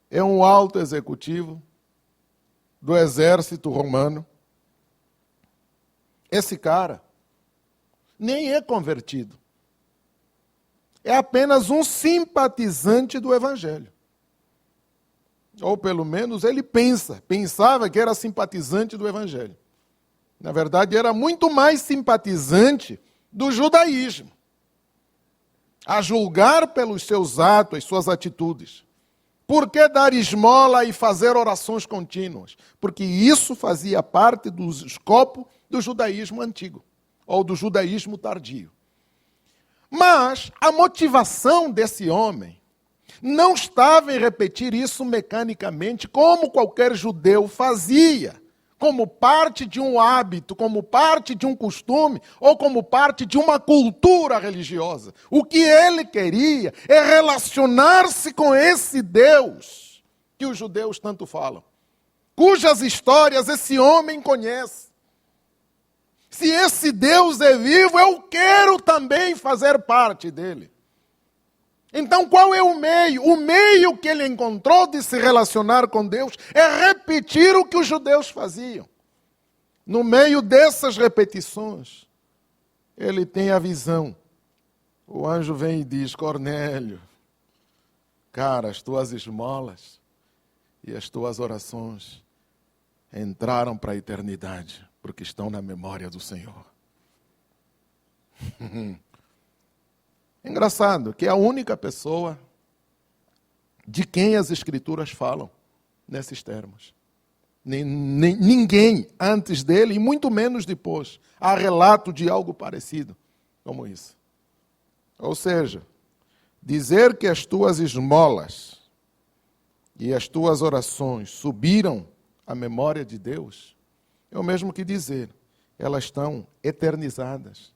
é um alto executivo do exército romano. Esse cara nem é convertido. É apenas um simpatizante do Evangelho. Ou pelo menos ele pensava que era simpatizante do Evangelho. Na verdade, era muito mais simpatizante do judaísmo. A julgar pelos seus atos, as suas atitudes. Por que dar esmola e fazer orações contínuas? Porque isso fazia parte do escopo do judaísmo antigo, ou do judaísmo tardio. Mas a motivação desse homem não estava em repetir isso mecanicamente, como qualquer judeu fazia, como parte de um hábito, como parte de um costume, ou como parte de uma cultura religiosa. O que ele queria é relacionar-se com esse Deus que os judeus tanto falam, cujas histórias esse homem conhece. Se esse Deus é vivo, eu quero também fazer parte dele. Então, qual é o meio? O meio que ele encontrou de se relacionar com Deus é repetir o que os judeus faziam. No meio dessas repetições, ele tem a visão. O anjo vem e diz: Cornélio, cara, as tuas esmolas e as tuas orações entraram para a eternidade, porque estão na memória do Senhor. Engraçado que é a única pessoa de quem as Escrituras falam nesses termos. Ninguém antes dele, e muito menos depois, há relato de algo parecido como isso. Ou seja, dizer que as tuas esmolas e as tuas orações subiram à memória de Deus é o mesmo que dizer, elas estão eternizadas,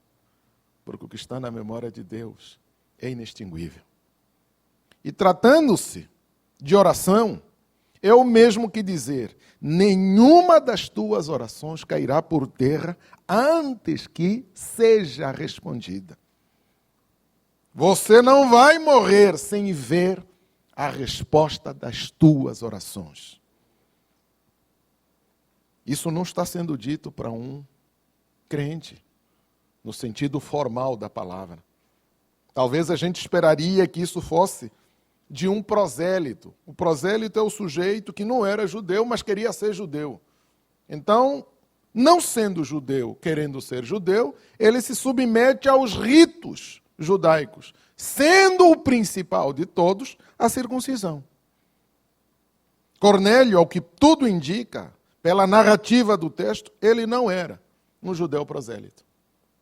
porque o que está na memória de Deus é inextinguível. E tratando-se de oração, é o mesmo que dizer, nenhuma das tuas orações cairá por terra antes que seja respondida. Você não vai morrer sem ver a resposta das tuas orações. Isso não está sendo dito para um crente, no sentido formal da palavra. Talvez a gente esperaria que isso fosse de um prosélito. O prosélito é o sujeito que não era judeu, mas queria ser judeu. Então, não sendo judeu, querendo ser judeu, ele se submete aos ritos judaicos, sendo o principal de todos a circuncisão. Cornélio, ao que tudo indica, pela narrativa do texto, ele não era um judeu prosélito.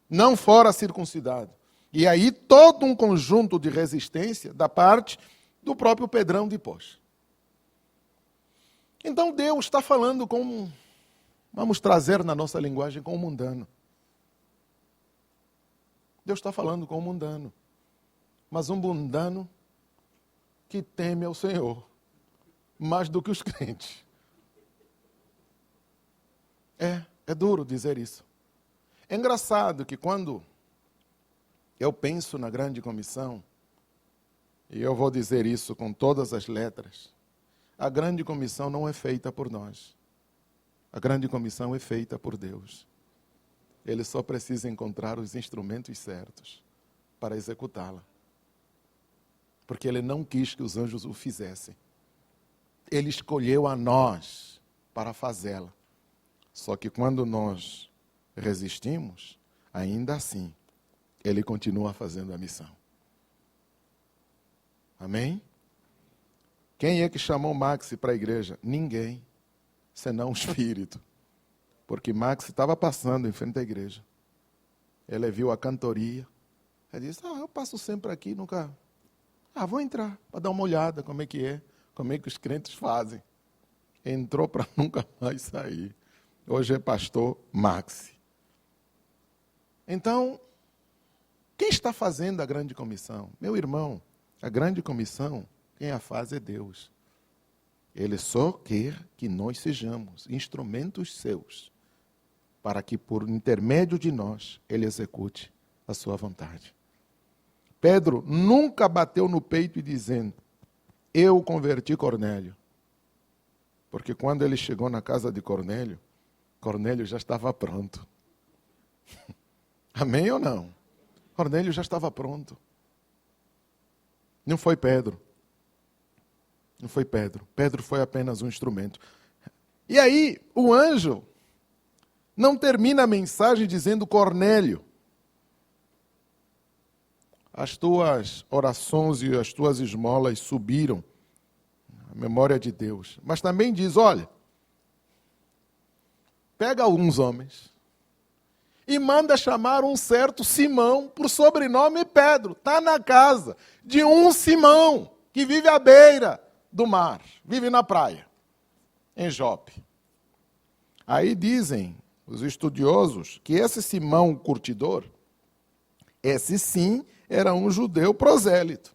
Não fora circuncidado. E aí todo um conjunto de resistência da parte do próprio Pedrão depois. Então Deus está falando com, vamos trazer na nossa linguagem, com o mundano. Deus está falando com o mundano. mas um mundano que teme ao Senhor mais do que os crentes. É duro dizer isso. É engraçado que quando eu penso na grande comissão, e eu vou dizer isso com todas as letras, a grande comissão não é feita por nós. A grande comissão é feita por Deus. Ele só precisa encontrar os instrumentos certos para executá-la. Porque ele não quis que os anjos o fizessem. Ele escolheu a nós para fazê-la. Só que quando nós resistimos, ainda assim, ele continua fazendo a missão. Amém? Quem é que chamou Maxi para a igreja? Ninguém, senão o Espírito. Porque Maxi estava passando em frente à igreja. Ele viu a cantoria. Ele disse, eu passo sempre aqui, nunca... vou entrar para dar uma olhada como é que os crentes fazem. Entrou para nunca mais sair. Hoje é pastor Maxi. Então, quem está fazendo a grande comissão? Meu irmão, a grande comissão, quem a faz é Deus. Ele só quer que nós sejamos instrumentos seus, para que por intermédio de nós, ele execute a sua vontade. Pedro nunca bateu no peito e dizendo, eu converti Cornélio. Porque quando ele chegou na casa de Cornélio, Cornélio já estava pronto. Amém ou não? Cornélio já estava pronto. Não foi Pedro. Não foi Pedro. Pedro foi apenas um instrumento. E aí, o anjo não termina a mensagem dizendo, Cornélio, as tuas orações e as tuas esmolas subiram à memória de Deus. Mas também diz, olha, pega alguns homens e manda chamar um certo Simão, por sobrenome Pedro. Está na casa de um Simão, que vive à beira do mar, vive na praia, em Jope. Aí dizem os estudiosos que esse Simão curtidor, esse sim era um judeu prosélito.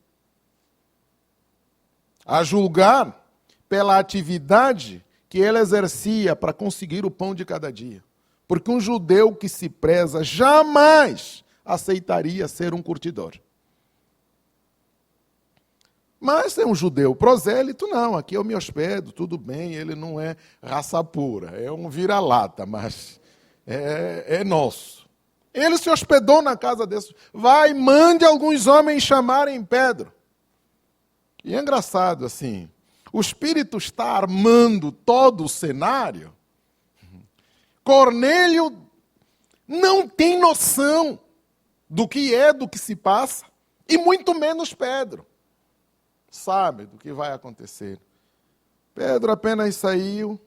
A julgar pela atividade que ele exercia para conseguir o pão de cada dia. Porque um judeu que se preza jamais aceitaria ser um curtidor. Mas é um judeu prosélito, não, aqui eu me hospedo, tudo bem, ele não é raça pura, é um vira-lata, mas é nosso. Ele se hospedou na casa desse. Vai, mande alguns homens chamarem Pedro. E é engraçado assim, o Espírito está armando todo o cenário. Cornélio não tem noção do que se passa, e muito menos Pedro sabe do que vai acontecer. Pedro apenas saiu,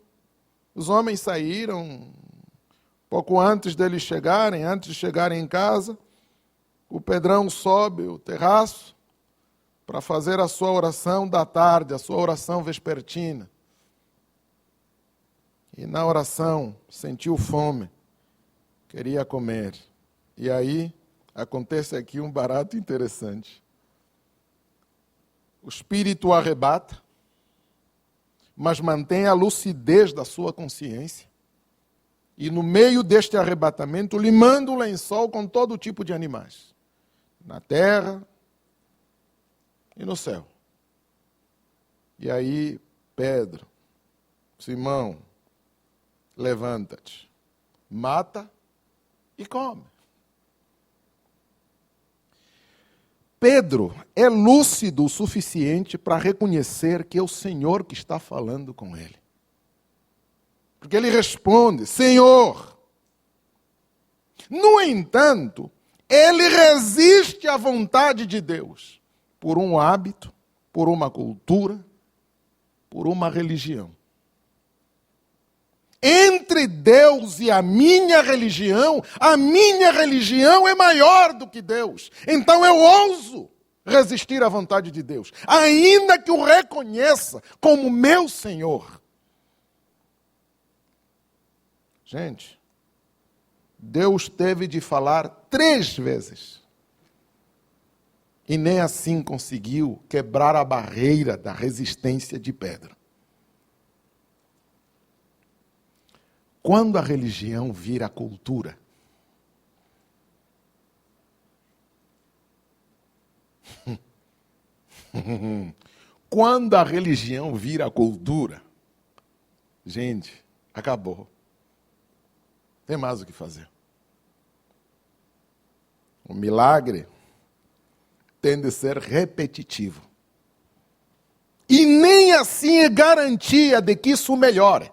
os homens saíram, pouco antes deles chegarem, antes de chegarem em casa, o Pedrão sobe o terraço para fazer a sua oração da tarde, a sua oração vespertina. E na oração sentiu fome, queria comer. E aí acontece aqui um barato interessante. O Espírito o arrebata, mas mantém a lucidez da sua consciência. E no meio deste arrebatamento, lhe manda um lençol com todo tipo de animais. Na terra e no céu. E aí, Pedro, Simão, levanta-te, mata e come. Pedro é lúcido o suficiente para reconhecer que é o Senhor que está falando com ele. Porque ele responde, Senhor. No entanto, ele resiste à vontade de Deus por um hábito, por uma cultura, por uma religião. Entre Deus e a minha religião é maior do que Deus. Então eu ouso resistir à vontade de Deus, ainda que o reconheça como meu Senhor. Gente, Deus teve de falar 3 vezes E nem assim conseguiu quebrar a barreira da resistência de Pedro. Quando a religião vira cultura, quando a religião vira cultura, gente, acabou. Tem mais o que fazer. O milagre tem de ser repetitivo. E nem assim é garantia de que isso melhore.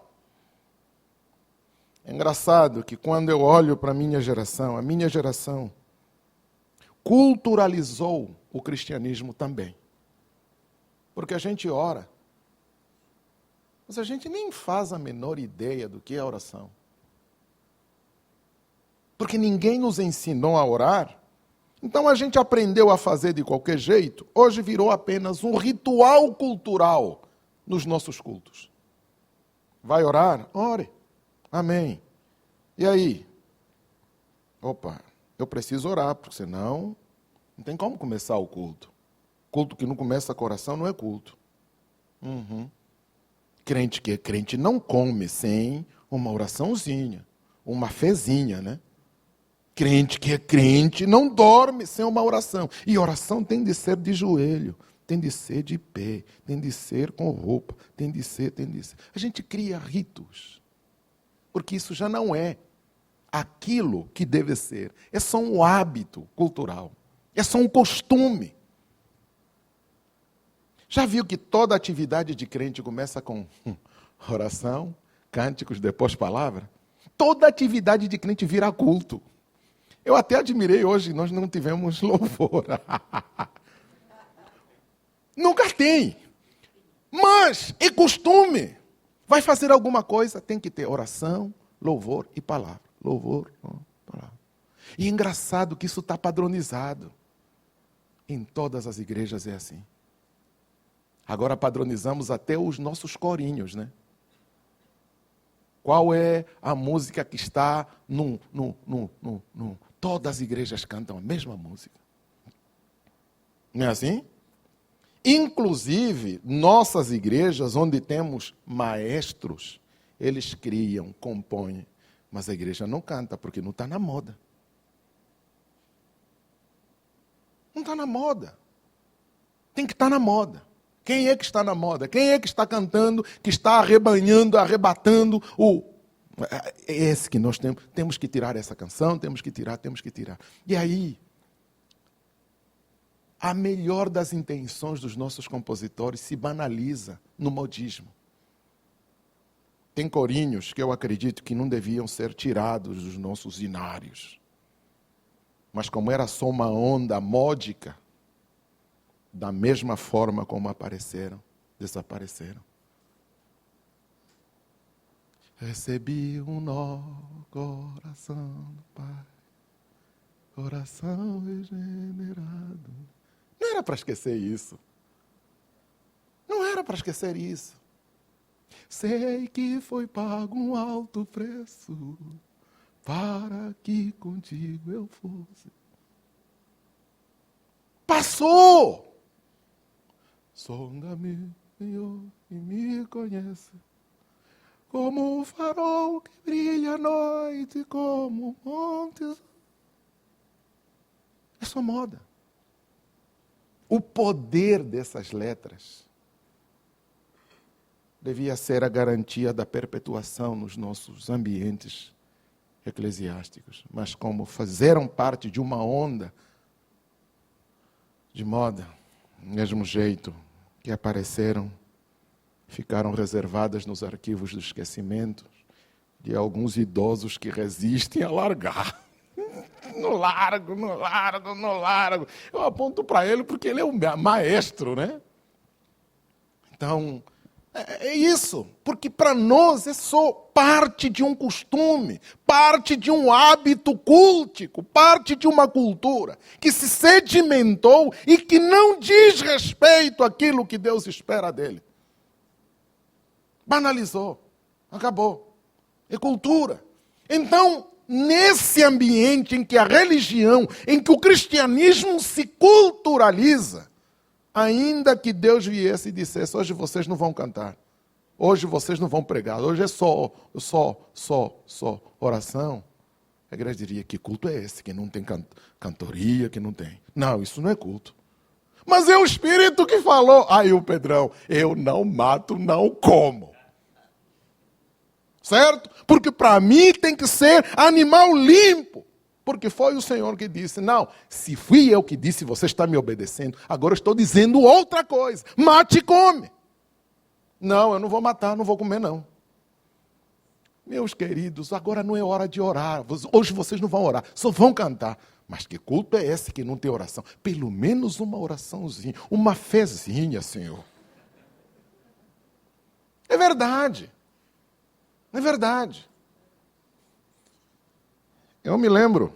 É engraçado que quando eu olho para a minha geração culturalizou o cristianismo também. Porque a gente ora, mas a gente nem faz a menor ideia do que é oração. Porque ninguém nos ensinou a orar, então a gente aprendeu a fazer de qualquer jeito, hoje virou apenas um ritual cultural nos nossos cultos. Vai orar? Ore. Amém. E aí? Opa, eu preciso orar, porque senão não tem como começar o culto. Culto que não começa com oração não é culto. Crente que é crente não come sem uma oraçãozinha, uma fezinha, né? Crente que é crente não dorme sem uma oração. E oração tem de ser de joelho, tem de ser de pé, tem de ser com roupa, tem de ser. A gente cria ritos, porque isso já não é aquilo que deve ser. É só um hábito cultural, é só um costume. Já viu que toda atividade de crente começa com oração, cânticos, depois palavra? Toda atividade de crente vira culto. Eu até admirei hoje, nós não tivemos louvor. Nunca tem. Mas é costume. Vai fazer alguma coisa, tem que ter oração, louvor e palavra. Louvor, palavra. E é engraçado que isso está padronizado. Em todas as igrejas é assim. Agora padronizamos até os nossos corinhos, né? Qual é a música que está Todas as igrejas cantam a mesma música. Não é assim? Inclusive, nossas igrejas, onde temos maestros, eles criam, compõem, mas a igreja não canta, porque não está na moda. Não está na moda. Tem que estar na moda. Quem é que está na moda? Quem é que está cantando, que está arrebanhando, arrebatando o... É esse que nós temos que tirar essa canção, temos que tirar. E aí, a melhor das intenções dos nossos compositores se banaliza no modismo. Tem corinhos que eu acredito que não deviam ser tirados dos nossos inários. Mas como era só uma onda módica, da mesma forma como apareceram, desapareceram. Recebi um nó, coração do Pai, coração regenerado. Não era para esquecer isso. Não era para esquecer isso. Sei que foi pago um alto preço para que contigo eu fosse. Passou! Sonda-me, Senhor, e me conhece. Como o farol que brilha à noite, como montes. É só moda. O poder dessas letras devia ser a garantia da perpetuação nos nossos ambientes eclesiásticos. Mas como fizeram parte de uma onda de moda, do mesmo jeito que apareceram, ficaram reservadas nos arquivos do esquecimento de alguns idosos que resistem a largar. No largo. Eu aponto para ele porque ele é um maestro, né? Então, é isso. Porque para nós é só parte de um costume, parte de um hábito cultico, parte de uma cultura que se sedimentou e que não diz respeito àquilo que Deus espera dele. Banalizou. Acabou. É cultura. Então, nesse ambiente em que a religião, em que o cristianismo se culturaliza, ainda que Deus viesse e dissesse, hoje vocês não vão cantar, hoje vocês não vão pregar, hoje é só oração. A igreja diria, que culto é esse? Que não tem cantoria, que não tem. Não, isso não é culto. Mas é o Espírito que falou. Aí o Pedrão, eu não mato, não como. Certo? Porque para mim tem que ser animal limpo. Porque foi o Senhor que disse, não, se fui eu que disse, você está me obedecendo, agora eu estou dizendo outra coisa. Mate e come. Não, eu não vou matar, não vou comer não. Meus queridos, agora não é hora de orar. Hoje vocês não vão orar, só vão cantar. Mas que culto é esse que não tem oração? Pelo menos uma oraçãozinha, uma fezinha, Senhor. É verdade. É verdade. Eu me lembro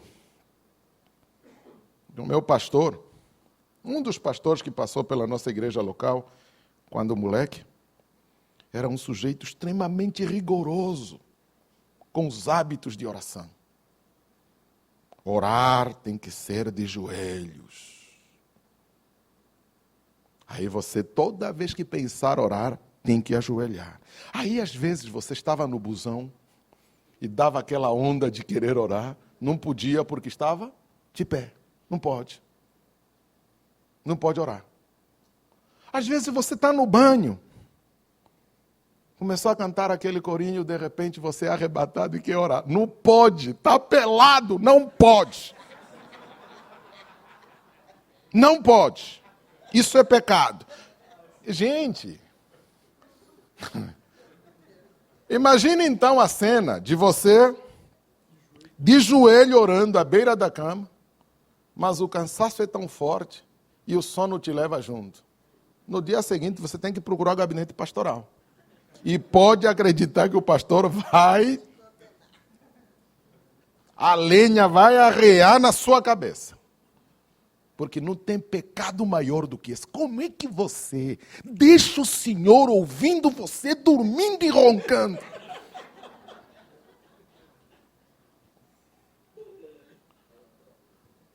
do meu pastor, um dos pastores que passou pela nossa igreja local, quando moleque, era um sujeito extremamente rigoroso com os hábitos de oração. Orar tem que ser de joelhos. Aí você, toda vez que pensar orar, tem que ajoelhar. Aí, às vezes, você estava no busão e dava aquela onda de querer orar, não podia porque estava de pé. Não pode. Não pode orar. Às vezes, você está no banho, começou a cantar aquele corinho, de repente você é arrebatado e quer orar. Não pode, está pelado, não pode. Não pode. Isso é pecado. Gente, imagine então a cena de você de joelho orando à beira da cama, mas o cansaço é tão forte e o sono te leva junto. No dia seguinte você tem que procurar o gabinete pastoral. E pode acreditar que o pastor a lenha vai arrear na sua cabeça. Porque não tem pecado maior do que esse. Como é que você deixa o Senhor ouvindo você dormindo e roncando?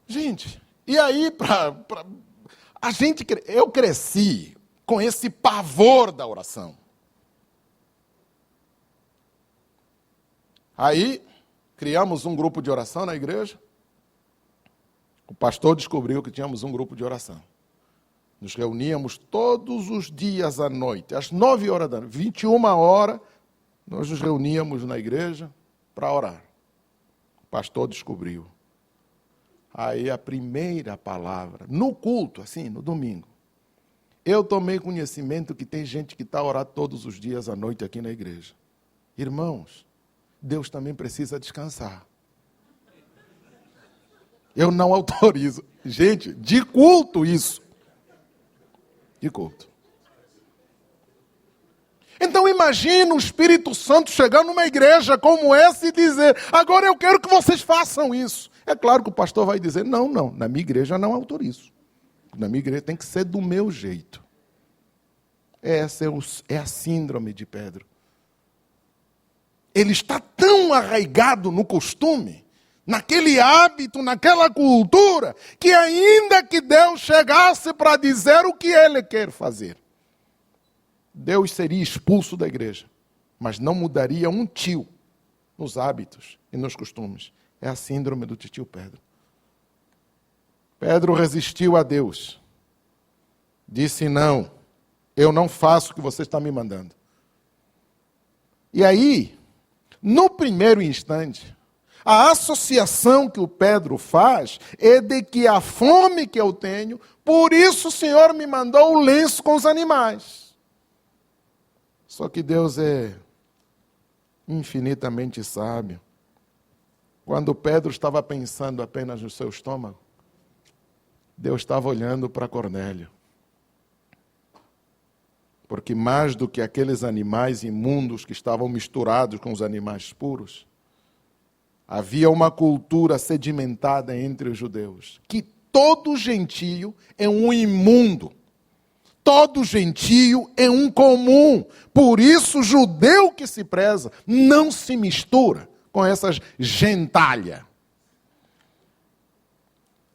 Gente, e aí eu cresci com esse pavor da oração. Aí, criamos um grupo de oração na igreja. O pastor descobriu que tínhamos um grupo de oração. Nos reuníamos todos os dias à noite, às 9 horas da noite, 21 horas, nós nos reuníamos na igreja para orar. O pastor descobriu. Aí a primeira palavra, no culto, assim, no domingo, eu tomei conhecimento que tem gente que está a orar todos os dias à noite aqui na igreja. Irmãos, Deus também precisa descansar. Eu não autorizo. Gente, de culto isso. De culto. Então imagina o Espírito Santo chegar numa igreja como essa e dizer, agora eu quero que vocês façam isso. É claro que o pastor vai dizer, não, na minha igreja não autorizo. Na minha igreja tem que ser do meu jeito. Essa é a síndrome de Pedro. Ele está tão arraigado no costume, naquele hábito, naquela cultura, que ainda que Deus chegasse para dizer o que ele quer fazer, Deus seria expulso da igreja, mas não mudaria um tio nos hábitos e nos costumes. É a síndrome do tio Pedro. Pedro resistiu a Deus. Disse, não, eu não faço o que você está me mandando. E aí, no primeiro instante, a associação que o Pedro faz é de que a fome que eu tenho, por isso o Senhor me mandou o lenço com os animais. Só que Deus é infinitamente sábio. Quando Pedro estava pensando apenas no seu estômago, Deus estava olhando para Cornélio. Porque mais do que aqueles animais imundos que estavam misturados com os animais puros, havia uma cultura sedimentada entre os judeus, que todo gentio é um imundo, todo gentio é um comum. Por isso, o judeu que se preza não se mistura com essas gentalha.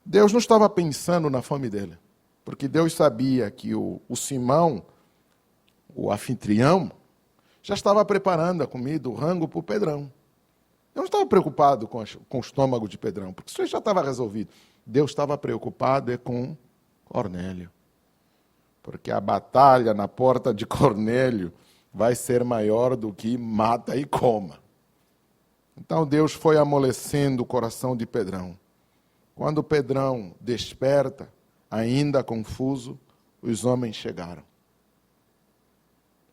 Deus não estava pensando na fome dele, porque Deus sabia que o Simão, o anfitrião, já estava preparando a comida, o rango para o Pedrão. Deus não estava preocupado com o estômago de Pedrão, porque isso já estava resolvido. Deus estava preocupado com Cornélio, porque a batalha na porta de Cornélio vai ser maior do que mata e coma. Então Deus foi amolecendo o coração de Pedrão. Quando Pedrão desperta, ainda confuso, os homens chegaram.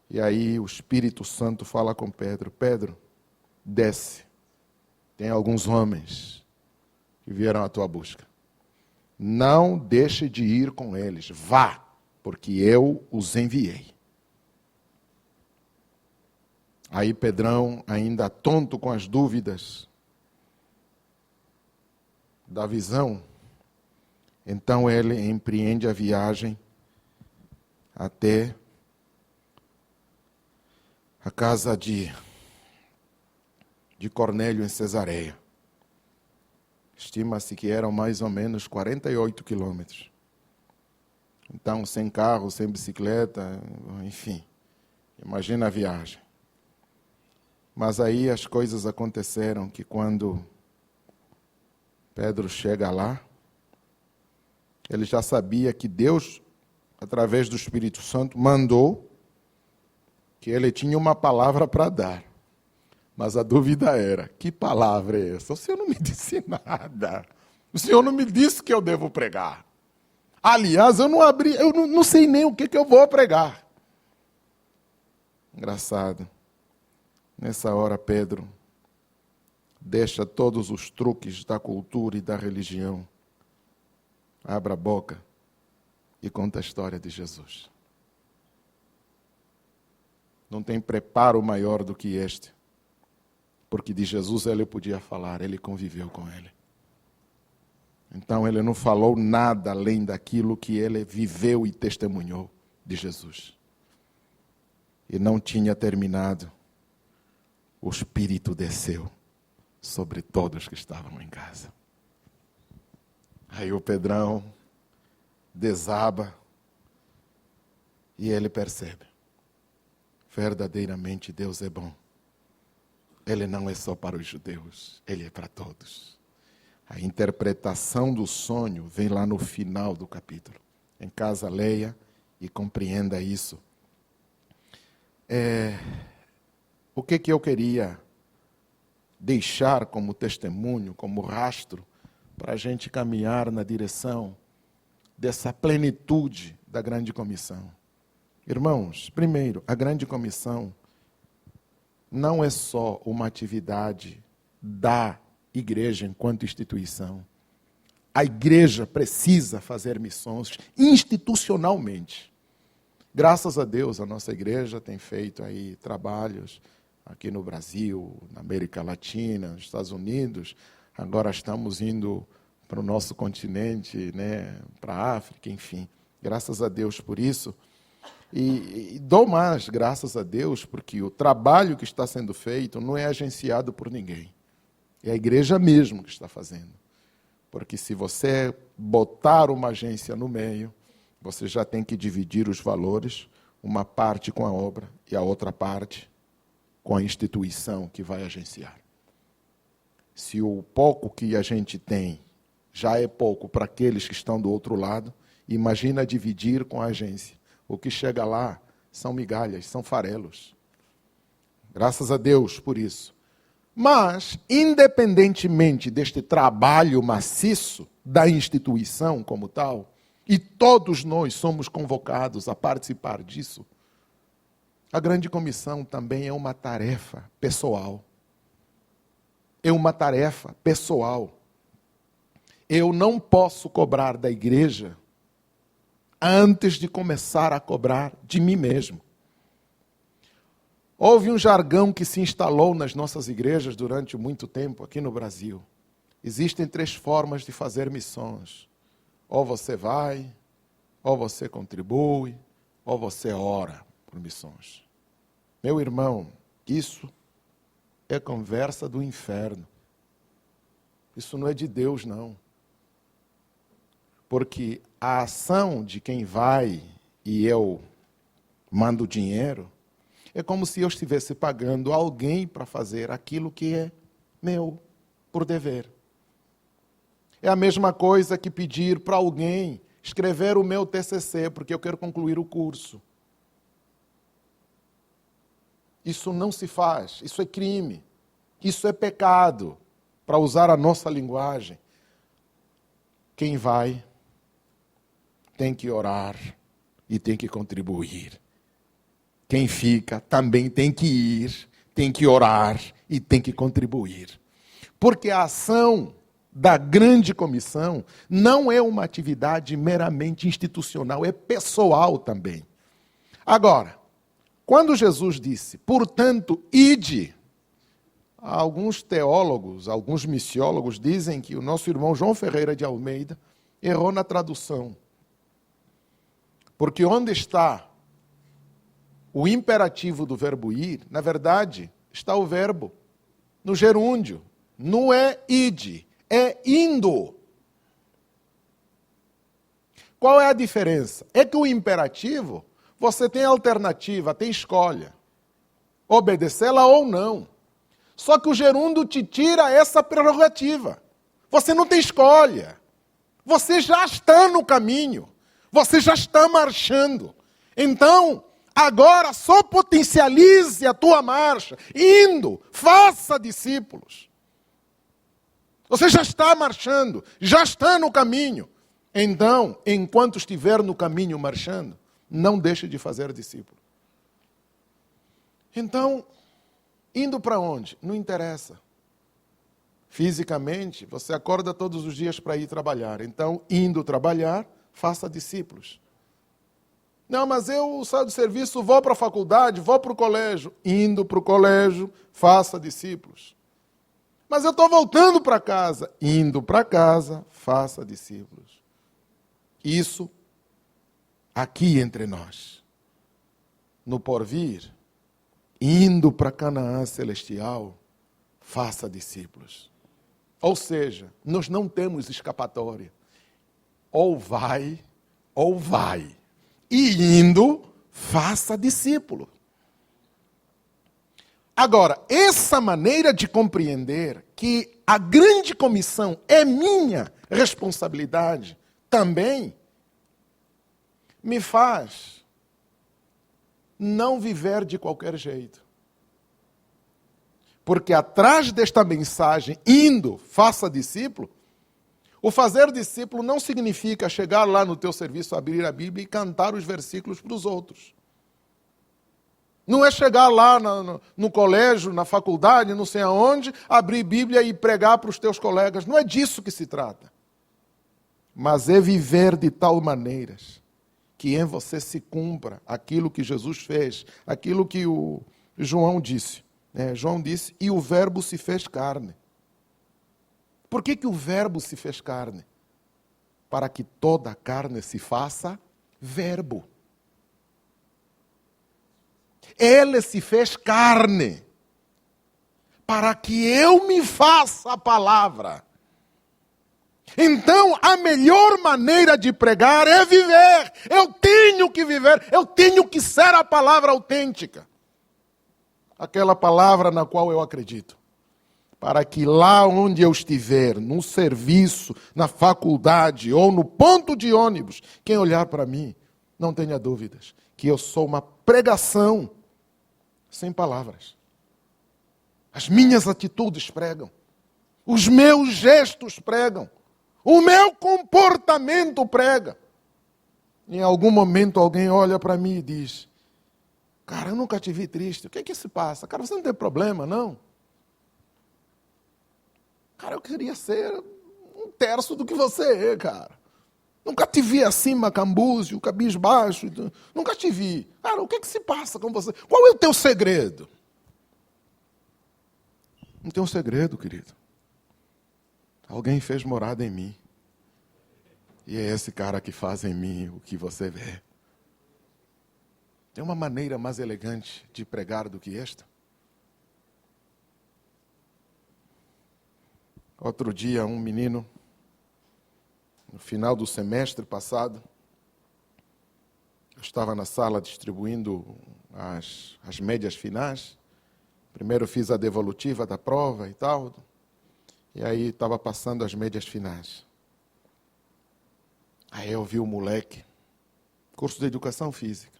E aí o Espírito Santo fala com Pedro: Pedro, desce. Tem alguns homens que vieram à tua busca. Não deixe de ir com eles. Vá, porque eu os enviei. Aí Pedrão, ainda tonto com as dúvidas da visão, então ele empreende a viagem até a casa de Cornélio em Cesareia. Estima-se que eram mais ou menos 48 quilômetros. Então, sem carro, sem bicicleta, enfim, imagina a viagem. Mas aí as coisas aconteceram que quando Pedro chega lá, ele já sabia que Deus, através do Espírito Santo, mandou que ele tinha uma palavra para dar. Mas a dúvida era: que palavra é essa? O Senhor não me disse nada. O Senhor não me disse que eu devo pregar. Aliás, eu não sei nem o que eu vou pregar. Engraçado. Nessa hora, Pedro deixa todos os truques da cultura e da religião. Abre a boca e conta a história de Jesus. Não tem preparo maior do que este. Porque de Jesus ele podia falar, ele conviveu com ele. Então ele não falou nada além daquilo que ele viveu e testemunhou de Jesus. E não tinha terminado. O Espírito desceu sobre todos que estavam em casa. Aí o Pedrão desaba e ele percebe: verdadeiramente Deus é bom. Ele não é só para os judeus, ele é para todos. A interpretação do sonho vem lá no final do capítulo. Em casa, leia e compreenda isso. O que eu queria deixar como testemunho, como rastro, para a gente caminhar na direção dessa plenitude da grande comissão. Irmãos, primeiro, a grande comissão não é só uma atividade da igreja enquanto instituição. A igreja precisa fazer missões institucionalmente. Graças a Deus, a nossa igreja tem feito aí trabalhos aqui no Brasil, na América Latina, nos Estados Unidos. Agora estamos indo para o nosso continente, né, para a África, enfim. Graças a Deus por isso. E dou mais graças a Deus porque o trabalho que está sendo feito não é agenciado por ninguém. É a igreja mesmo que está fazendo. Porque se você botar uma agência no meio, você já tem que dividir os valores, uma parte com a obra e a outra parte com a instituição que vai agenciar. Se o pouco que a gente tem já é pouco para aqueles que estão do outro lado, imagina dividir com a agência. O que chega lá são migalhas, são farelos. Graças a Deus por isso. Mas, independentemente deste trabalho maciço da instituição como tal, e todos nós somos convocados a participar disso, a grande comissão também é uma tarefa pessoal. É uma tarefa pessoal. Eu não posso cobrar da igreja antes de começar a cobrar de mim mesmo. Houve um jargão que se instalou nas nossas igrejas durante muito tempo aqui no Brasil. Existem 3 formas de fazer missões. Ou você vai, ou você contribui, ou você ora por missões. Meu irmão, isso é conversa do inferno. Isso não é de Deus, não. Porque a ação de quem vai e eu mando dinheiro é como se eu estivesse pagando alguém para fazer aquilo que é meu, por dever. É a mesma coisa que pedir para alguém escrever o meu TCC, porque eu quero concluir o curso. Isso não se faz, isso é crime, isso é pecado, para usar a nossa linguagem. Quem vai tem que orar e tem que contribuir. Quem fica também tem que ir, tem que orar e tem que contribuir. Porque a ação da grande comissão não é uma atividade meramente institucional, é pessoal também. Agora, quando Jesus disse, portanto, ide, alguns teólogos, alguns missiólogos dizem que o nosso irmão João Ferreira de Almeida errou na tradução. Porque onde está o imperativo do verbo ir, na verdade, está o verbo no gerúndio. Não é ide, é indo. Qual é a diferença? É que o imperativo, você tem alternativa, tem escolha. Obedecê-la ou não. Só que o gerúndio te tira essa prerrogativa. Você não tem escolha. Você já está no caminho. Você já está marchando. Então, agora só potencialize a tua marcha. Indo, faça discípulos. Você já está marchando, já está no caminho. Então, enquanto estiver no caminho marchando, não deixe de fazer discípulo. Então, indo para onde? Não interessa. Fisicamente, você acorda todos os dias para ir trabalhar. Então, indo trabalhar, faça discípulos. Não, mas eu saio do serviço, vou para a faculdade, vou para o colégio. Indo para o colégio, faça discípulos. Mas eu estou voltando para casa. Indo para casa, faça discípulos. Isso aqui entre nós. No porvir, indo para Canaã celestial, faça discípulos. Ou seja, nós não temos escapatória. Ou vai. E indo, faça discípulo. Agora, essa maneira de compreender que a grande comissão é minha responsabilidade também me faz não viver de qualquer jeito. Porque atrás desta mensagem, indo, faça discípulo, o fazer discípulo não significa chegar lá no teu serviço, abrir a Bíblia e cantar os versículos para os outros. Não é chegar lá no colégio, na faculdade, não sei aonde, abrir Bíblia e pregar para os teus colegas. Não é disso que se trata. Mas é viver de tal maneira que em você se cumpra aquilo que Jesus fez, aquilo que o João disse. João disse, e o verbo se fez carne. Por que o verbo se fez carne? Para que toda a carne se faça verbo. Ele se fez carne para que eu me faça a palavra. Então, a melhor maneira de pregar é viver. Eu tenho que viver, eu tenho que ser a palavra autêntica. Aquela palavra na qual eu acredito. Para que lá onde eu estiver, no serviço, na faculdade ou no ponto de ônibus, quem olhar para mim, não tenha dúvidas que eu sou uma pregação sem palavras. As minhas atitudes pregam. Os meus gestos pregam. O meu comportamento prega. Em algum momento alguém olha para mim e diz, cara, eu nunca te vi triste. O que é que se passa? Cara, você não tem problema, não? Cara, eu queria ser um terço do que você é, cara. Nunca te vi assim, macambúzio, cabisbaixo. Nunca te vi. Cara, o que é que se passa com você? Qual é o teu segredo? Não tem um segredo, querido. Alguém fez morada em mim. E é esse cara que faz em mim o que você vê. Tem uma maneira mais elegante de pregar do que esta? Outro dia, um menino, no final do semestre passado, eu estava na sala distribuindo as médias finais. Primeiro fiz a devolutiva da prova e tal, e aí estava passando as médias finais. Aí eu vi o moleque, curso de educação física,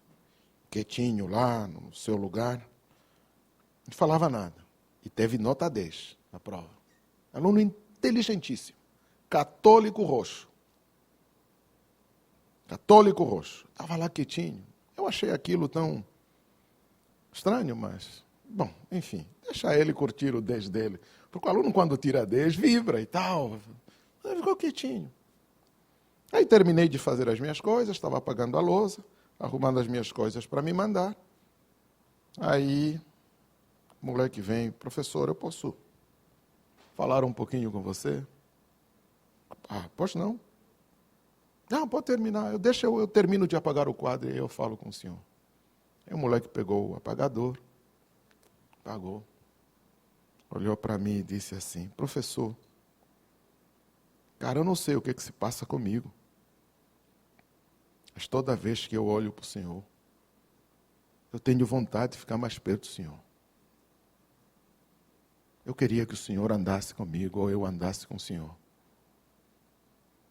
quietinho lá no seu lugar, não falava nada, e teve nota 10 na prova. Aluno inteligentíssimo, católico roxo. Católico roxo. Estava lá quietinho. Eu achei aquilo tão estranho, mas, bom, enfim, deixa ele curtir o 10 dele. Porque o aluno, quando tira 10, vibra e tal. Ele ficou quietinho. Aí terminei de fazer as minhas coisas, estava apagando a louça, arrumando as minhas coisas para me mandar. Aí, o moleque vem, professor, eu posso falar um pouquinho com você? Ah, pois não. Não, pode terminar. Eu termino de apagar o quadro e eu falo com o senhor. Aí o moleque pegou o apagador, apagou, olhou para mim e disse assim, professor, cara, eu não sei o que se passa comigo, mas toda vez que eu olho para o senhor, eu tenho vontade de ficar mais perto do senhor. Eu queria que o senhor andasse comigo ou eu andasse com o senhor.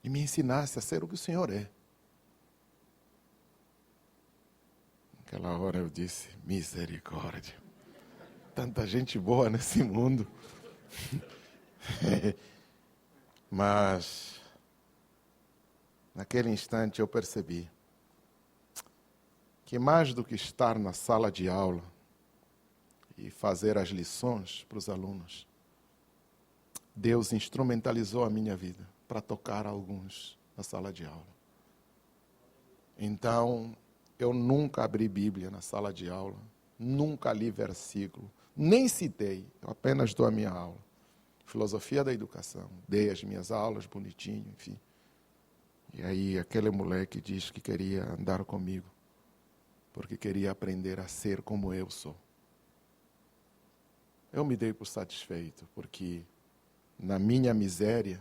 E me ensinasse a ser o que o senhor é. Naquela hora eu disse, misericórdia. Tanta gente boa nesse mundo. Mas, naquele instante eu percebi que mais do que estar na sala de aula e fazer as lições para os alunos, Deus instrumentalizou a minha vida para tocar alguns na sala de aula. Então, eu nunca abri Bíblia na sala de aula, nunca li versículo, nem citei, eu apenas dou a minha aula. Filosofia da educação, dei as minhas aulas bonitinho, enfim. E aí aquele moleque diz que queria andar comigo, porque queria aprender a ser como eu sou. Eu me dei por satisfeito, porque na minha miséria,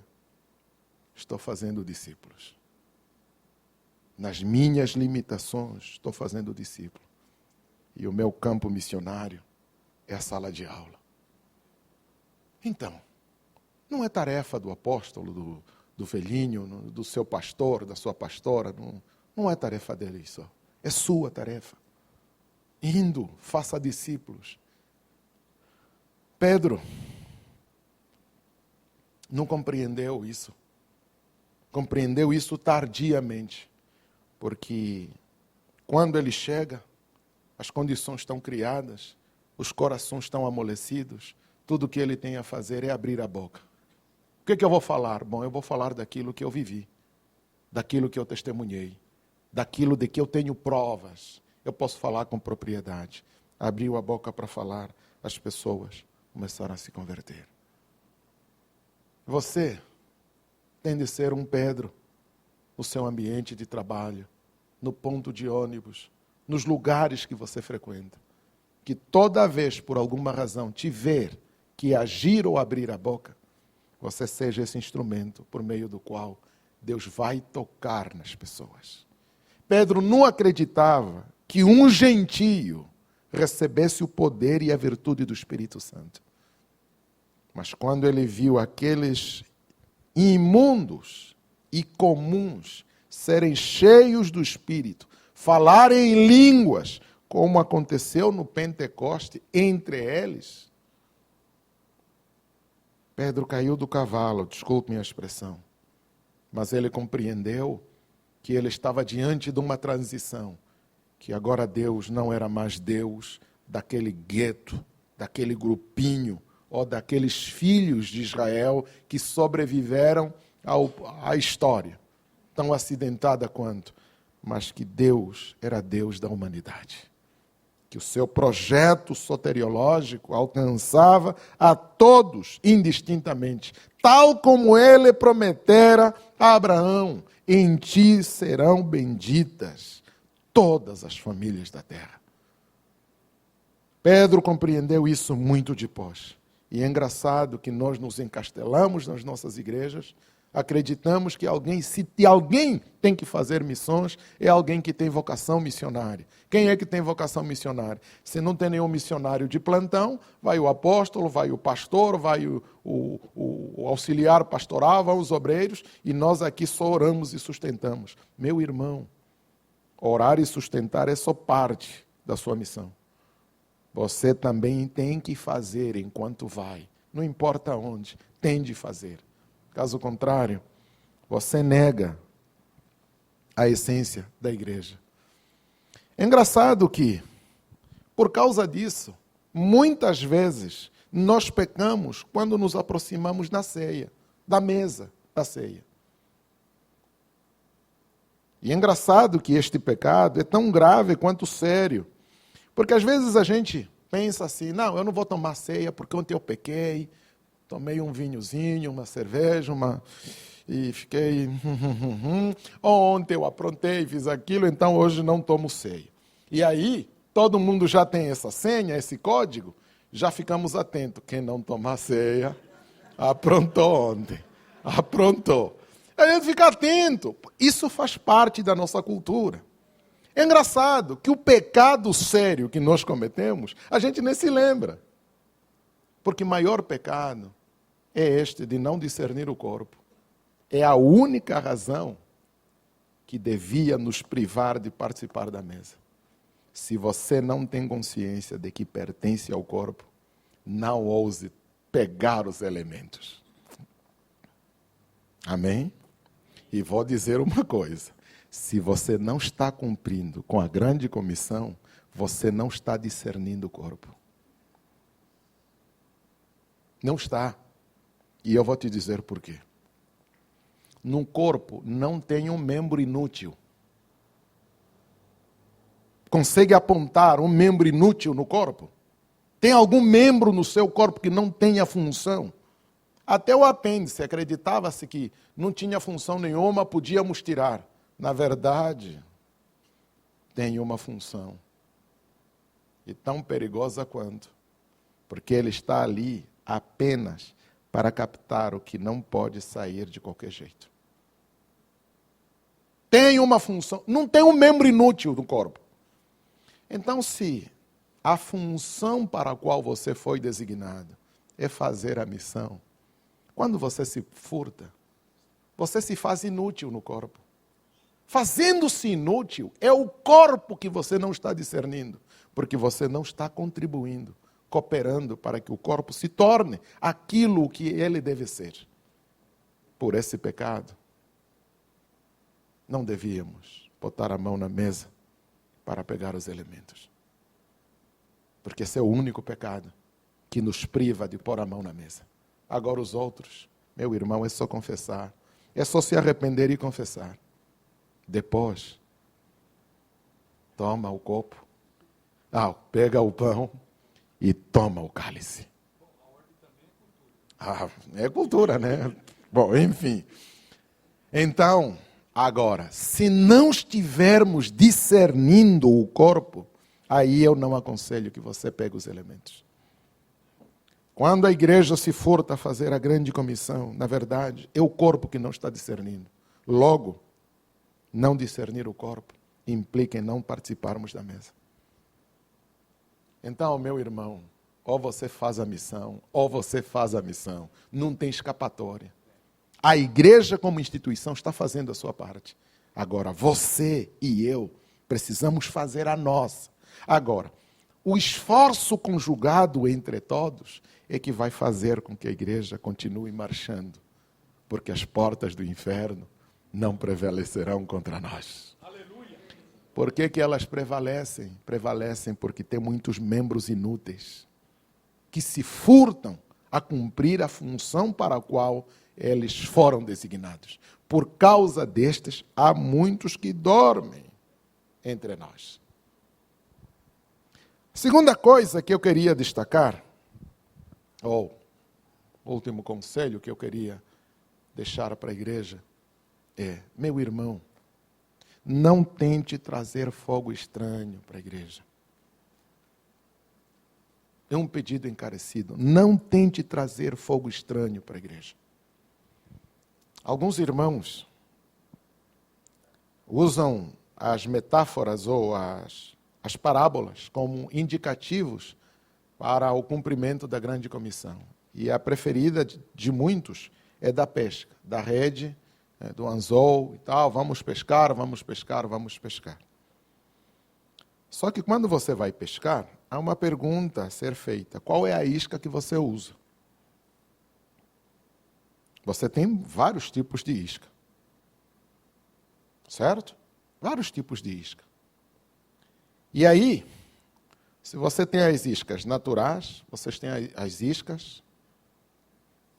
estou fazendo discípulos. Nas minhas limitações, estou fazendo discípulo. E o meu campo missionário é a sala de aula. Então, não é tarefa do apóstolo, do velhinho, do seu pastor, da sua pastora, não é tarefa dele só. É sua tarefa. Indo, faça discípulos. Pedro não compreendeu isso. Compreendeu isso tardiamente. Porque quando ele chega, as condições estão criadas, os corações estão amolecidos, tudo que ele tem a fazer é abrir a boca. O que eu vou falar? Bom, eu vou falar daquilo que eu vivi, daquilo que eu testemunhei, daquilo de que eu tenho provas. Eu posso falar com propriedade. Abriu a boca para falar, as pessoas começaram a se converter. Você tem de ser um Pedro no seu ambiente de trabalho, no ponto de ônibus, nos lugares que você frequenta. Que toda vez, por alguma razão, tiver que agir ou abrir a boca, você seja esse instrumento por meio do qual Deus vai tocar nas pessoas. Pedro não acreditava que um gentio recebesse o poder e a virtude do Espírito Santo. Mas quando ele viu aqueles imundos e comuns serem cheios do Espírito, falarem em línguas, como aconteceu no Pentecoste entre eles, Pedro caiu do cavalo, desculpe minha expressão, mas ele compreendeu que ele estava diante de uma transição, que agora Deus não era mais Deus daquele gueto, daquele grupinho, ou daqueles filhos de Israel que sobreviveram à história, tão acidentada quanto, mas que Deus era Deus da humanidade. Que o seu projeto soteriológico alcançava a todos indistintamente, tal como ele prometera a Abraão: em ti serão benditas todas as famílias da terra. Pedro compreendeu isso muito depois. E é engraçado que nós nos encastelamos nas nossas igrejas, acreditamos que se alguém tem que fazer missões, é alguém que tem vocação missionária. Quem é que tem vocação missionária? Se não tem nenhum missionário de plantão, vai o apóstolo, vai o pastor, vai o auxiliar pastoral, vão os obreiros, e nós aqui só oramos e sustentamos. Meu irmão, orar e sustentar é só parte da sua missão. Você também tem que fazer enquanto vai. Não importa onde, tem de fazer. Caso contrário, você nega a essência da igreja. É engraçado que, por causa disso, muitas vezes nós pecamos quando nos aproximamos da ceia, da mesa da ceia. E é engraçado que este pecado é tão grave quanto sério. Porque às vezes a gente pensa assim, não, eu não vou tomar ceia porque ontem eu pequei, tomei um vinhozinho, uma cerveja, e fiquei... Ontem eu aprontei, fiz aquilo, então hoje não tomo ceia. E aí, todo mundo já tem essa senha, esse código, já ficamos atentos. Quem não tomar ceia, aprontou ontem. Aprontou. A gente fica atento. Isso faz parte da nossa cultura. É engraçado que o pecado sério que nós cometemos, a gente nem se lembra. Porque maior pecado é este de não discernir o corpo. É a única razão que devia nos privar de participar da mesa. Se você não tem consciência de que pertence ao corpo, não ouse pegar os elementos. Amém? E vou dizer uma coisa. Se você não está cumprindo com a grande comissão, você não está discernindo o corpo. Não está. E eu vou te dizer por quê. No corpo não tem um membro inútil. Consegue apontar um membro inútil no corpo? Tem algum membro no seu corpo que não tenha função? Até o apêndice, acreditava-se que não tinha função nenhuma, podíamos tirar. Na verdade, tem uma função. E tão perigosa quanto. Porque ele está ali apenas para captar o que não pode sair de qualquer jeito. Tem uma função, não tem um membro inútil no corpo. Então, se a função para a qual você foi designado é fazer a missão, quando você se furta, você se faz inútil no corpo. Fazendo-se inútil, é o corpo que você não está discernindo, porque você não está contribuindo, cooperando para que o corpo se torne aquilo que ele deve ser. Por esse pecado, não devíamos botar a mão na mesa para pegar os elementos. Porque esse é o único pecado que nos priva de pôr a mão na mesa. Agora os outros, meu irmão, é só confessar. É só se arrepender e confessar. Depois, toma o copo, pega o pão e toma o cálice. É cultura, né? Bom, enfim. Então, agora, se não estivermos discernindo o corpo, aí eu não aconselho que você pegue os elementos. Quando a igreja se furta a fazer a grande comissão, na verdade, é o corpo que não está discernindo. Logo, não discernir o corpo implica em não participarmos da mesa. Então, meu irmão, ou você faz a missão, ou você faz a missão. Não tem escapatória. A igreja como instituição está fazendo a sua parte. Agora, você e eu precisamos fazer a nossa. Agora, o esforço conjugado entre todos é que vai fazer com que a igreja continue marchando. Porque as portas do inferno não prevalecerão contra nós. Aleluia. Por que elas prevalecem? Prevalecem porque tem muitos membros inúteis que se furtam a cumprir a função para a qual eles foram designados. Por causa destes, há muitos que dormem entre nós. Segunda coisa que eu queria destacar, ou último conselho que eu queria deixar para a igreja, é, meu irmão, não tente trazer fogo estranho para a igreja. É um pedido encarecido. Não tente trazer fogo estranho para a igreja. Alguns irmãos usam as metáforas ou as parábolas como indicativos para o cumprimento da grande comissão. E a preferida de muitos é da pesca, da rede, do anzol e tal. Vamos pescar, vamos pescar, vamos pescar. Só que quando você vai pescar, há uma pergunta a ser feita. Qual é a isca que você usa? Você tem vários tipos de isca. Certo? Vários tipos de isca. E aí, se você tem as iscas naturais, vocês têm as iscas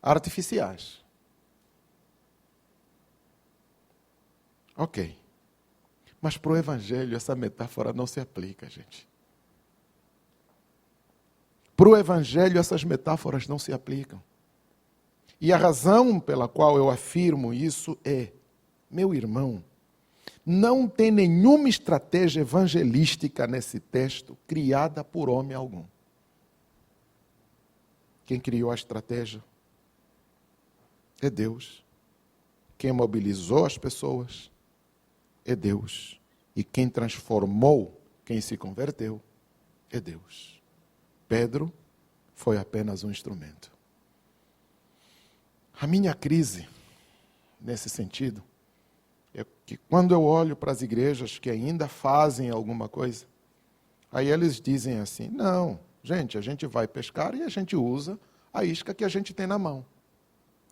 artificiais. Ok. Mas para o Evangelho essa metáfora não se aplica, gente. Para o Evangelho essas metáforas não se aplicam. E a razão pela qual eu afirmo isso é, meu irmão, não tem nenhuma estratégia evangelística nesse texto criada por homem algum. Quem criou a estratégia é Deus. Quem mobilizou as pessoas é Deus. E quem transformou, quem se converteu, é Deus. Pedro foi apenas um instrumento. A minha crise, nesse sentido, é que quando eu olho para as igrejas que ainda fazem alguma coisa, aí eles dizem assim, não, gente, a gente vai pescar e a gente usa a isca que a gente tem na mão.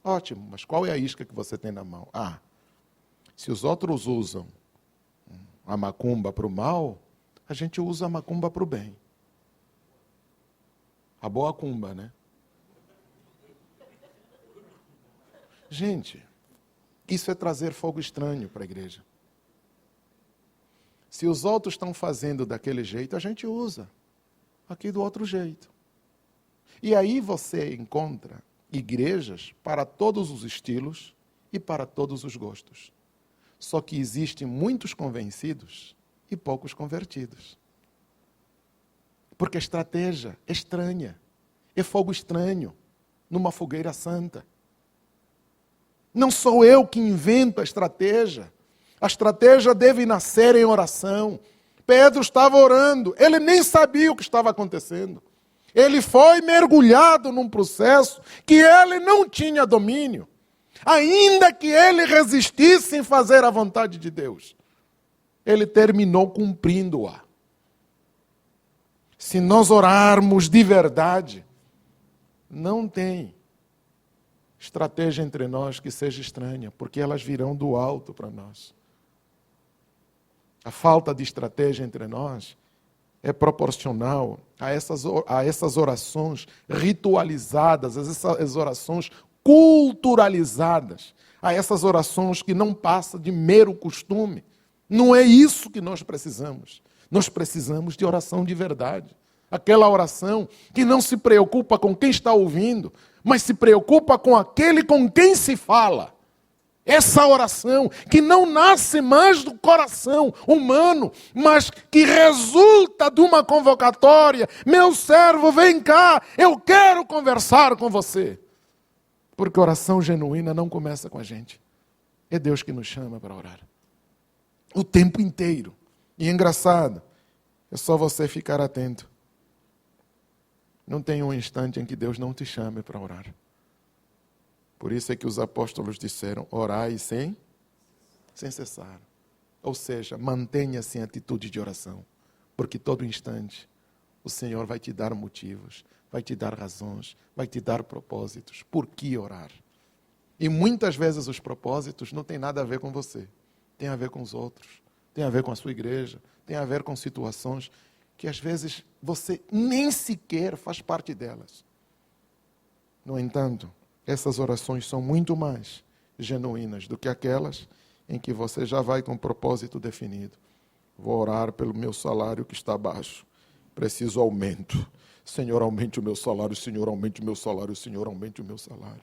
Ótimo, mas qual é a isca que você tem na mão? Ah, se os outros usam a macumba para o mal, a gente usa a macumba para o bem. A boa cumba, né? Gente, isso é trazer fogo estranho para a igreja. Se os outros estão fazendo daquele jeito, a gente usa aqui do outro jeito. E aí você encontra igrejas para todos os estilos e para todos os gostos. Só que existem muitos convencidos e poucos convertidos. Porque a estratégia é estranha. É fogo estranho numa fogueira santa. Não sou eu que invento a estratégia. A estratégia deve nascer em oração. Pedro estava orando. Ele nem sabia o que estava acontecendo. Ele foi mergulhado num processo que ele não tinha domínio. Ainda que ele resistisse em fazer a vontade de Deus, ele terminou cumprindo-a. Se nós orarmos de verdade, não tem estratégia entre nós que seja estranha, porque elas virão do alto para nós. A falta de estratégia entre nós é proporcional a essas orações ritualizadas, a essas orações culturalizadas, a essas orações que não passam de mero costume. Não é isso que nós precisamos. Nós precisamos de oração de verdade. Aquela oração que não se preocupa com quem está ouvindo, mas se preocupa com aquele com quem se fala. Essa oração que não nasce mais do coração humano, mas que resulta de uma convocatória. Meu servo, vem cá, eu quero conversar com você. Porque oração genuína não começa com a gente. É Deus que nos chama para orar. O tempo inteiro. E é engraçado, é só você ficar atento. Não tem um instante em que Deus não te chame para orar. Por isso é que os apóstolos disseram, orai sem cessar. Ou seja, mantenha-se em atitude de oração. Porque todo instante o Senhor vai te dar motivos, vai te dar razões, vai te dar propósitos. Por que orar? E muitas vezes os propósitos não têm nada a ver com você. Tem a ver com os outros. Tem a ver com a sua igreja. Tem a ver com situações que às vezes você nem sequer faz parte delas. No entanto, essas orações são muito mais genuínas do que aquelas em que você já vai com um propósito definido. Vou orar pelo meu salário que está baixo. Preciso aumento. Senhor, aumente o meu salário. Senhor, aumente o meu salário. Senhor, aumente o meu salário.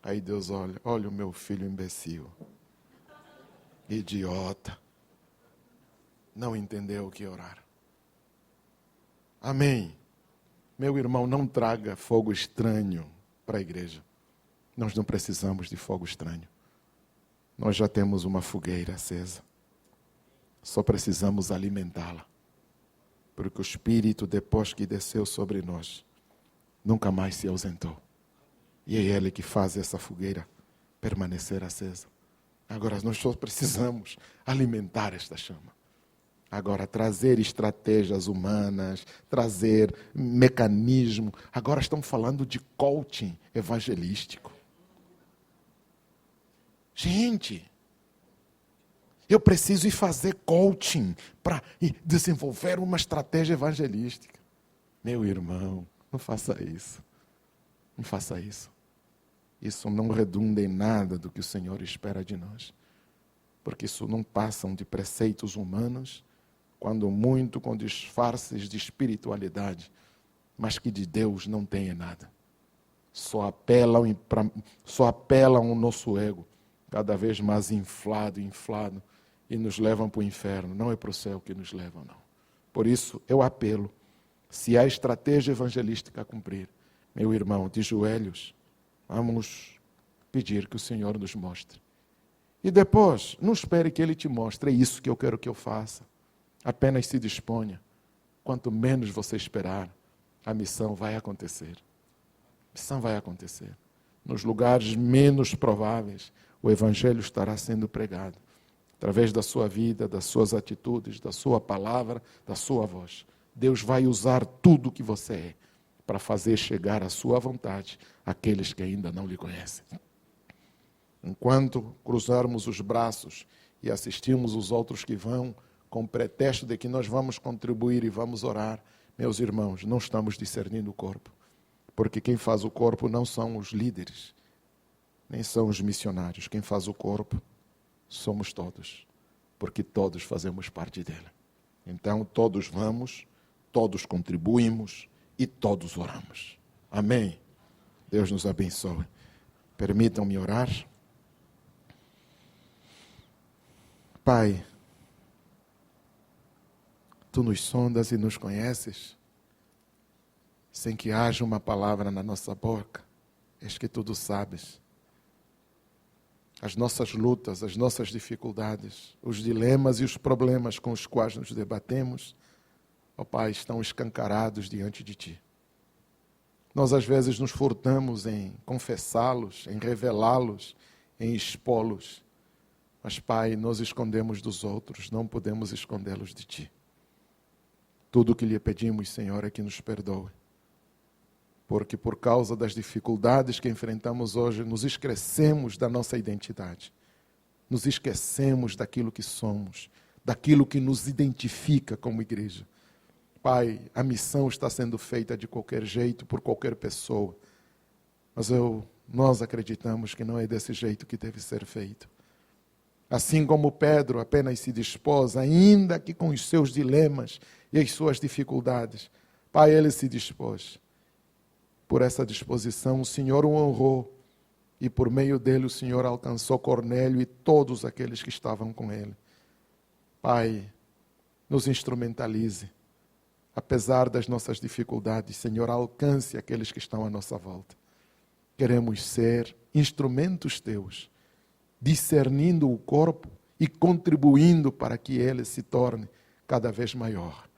Aí Deus olha o meu filho imbecil. Idiota. Não entendeu o que orar. Amém. Meu irmão, não traga fogo estranho para a igreja. Nós não precisamos de fogo estranho. Nós já temos uma fogueira acesa. Só precisamos alimentá-la. Porque o Espírito, depois que desceu sobre nós, nunca mais se ausentou. E é Ele que faz essa fogueira permanecer acesa. Agora, nós só precisamos alimentar esta chama. Agora, trazer estratégias humanas, trazer mecanismo. Agora estamos falando de coaching evangelístico. Gente, eu preciso ir fazer coaching para desenvolver uma estratégia evangelística. Meu irmão, não faça isso. Não faça isso. Isso não redunda em nada do que o Senhor espera de nós. Porque isso não passam de preceitos humanos, quando muito com disfarces de espiritualidade, mas que de Deus não tem nada. Só apelam o nosso ego, cada vez mais inflado, e nos levam para o inferno. Não é para o céu que nos levam, não. Por isso, eu apelo, se há estratégia evangelística a cumprir, meu irmão, de joelhos, vamos pedir que o Senhor nos mostre. E depois, não espere que Ele te mostre, é isso que eu quero que eu faça. Apenas se disponha. Quanto menos você esperar, a missão vai acontecer. A missão vai acontecer. Nos lugares menos prováveis, o Evangelho estará sendo pregado. Através da sua vida, das suas atitudes, da sua palavra, da sua voz. Deus vai usar tudo o que você é para fazer chegar a sua vontade àqueles que ainda não lhe conhecem. Enquanto cruzarmos os braços e assistimos os outros que vão, com o pretexto de que nós vamos contribuir e vamos orar, meus irmãos, não estamos discernindo o corpo. Porque quem faz o corpo não são os líderes, nem são os missionários. Quem faz o corpo somos todos, porque todos fazemos parte dele. Então, todos vamos, todos contribuímos e todos oramos. Amém? Deus nos abençoe. Permitam-me orar. Pai, Tu nos sondas e nos conheces, sem que haja uma palavra na nossa boca. És que tudo sabes. As nossas lutas, as nossas dificuldades, os dilemas e os problemas com os quais nos debatemos, ó Pai, estão escancarados diante de Ti. Nós às vezes nos furtamos em confessá-los, em revelá-los, em expô-los. Mas, Pai, nos escondemos dos outros, não podemos escondê-los de Ti. Tudo o que lhe pedimos, Senhor, é que nos perdoe. Porque por causa das dificuldades que enfrentamos hoje, nos esquecemos da nossa identidade. Nos esquecemos daquilo que somos, daquilo que nos identifica como igreja. Pai, a missão está sendo feita de qualquer jeito, por qualquer pessoa. Mas nós acreditamos que não é desse jeito que deve ser feito. Assim como Pedro apenas se dispôs, ainda que com os seus dilemas e as suas dificuldades, Pai, ele se dispôs. Por essa disposição, o Senhor o honrou e por meio dele o Senhor alcançou Cornélio e todos aqueles que estavam com ele. Pai, nos instrumentalize. Apesar das nossas dificuldades, Senhor, alcance aqueles que estão à nossa volta. Queremos ser instrumentos Teus, discernindo o corpo e contribuindo para que ele se torne cada vez maior.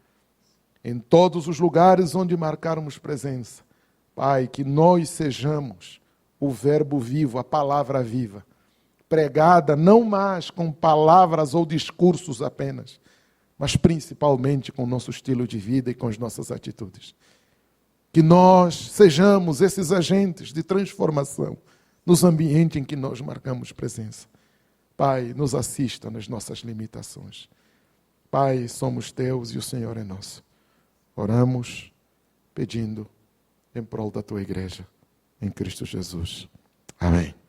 Em todos os lugares onde marcarmos presença, Pai, que nós sejamos o verbo vivo, a palavra viva, pregada não mais com palavras ou discursos apenas, mas principalmente com o nosso estilo de vida e com as nossas atitudes. Que nós sejamos esses agentes de transformação nos ambientes em que nós marcamos presença. Pai, nos assista nas nossas limitações. Pai, somos Teus e o Senhor é nosso. Oramos pedindo em prol da Tua igreja, em Cristo Jesus. Amém.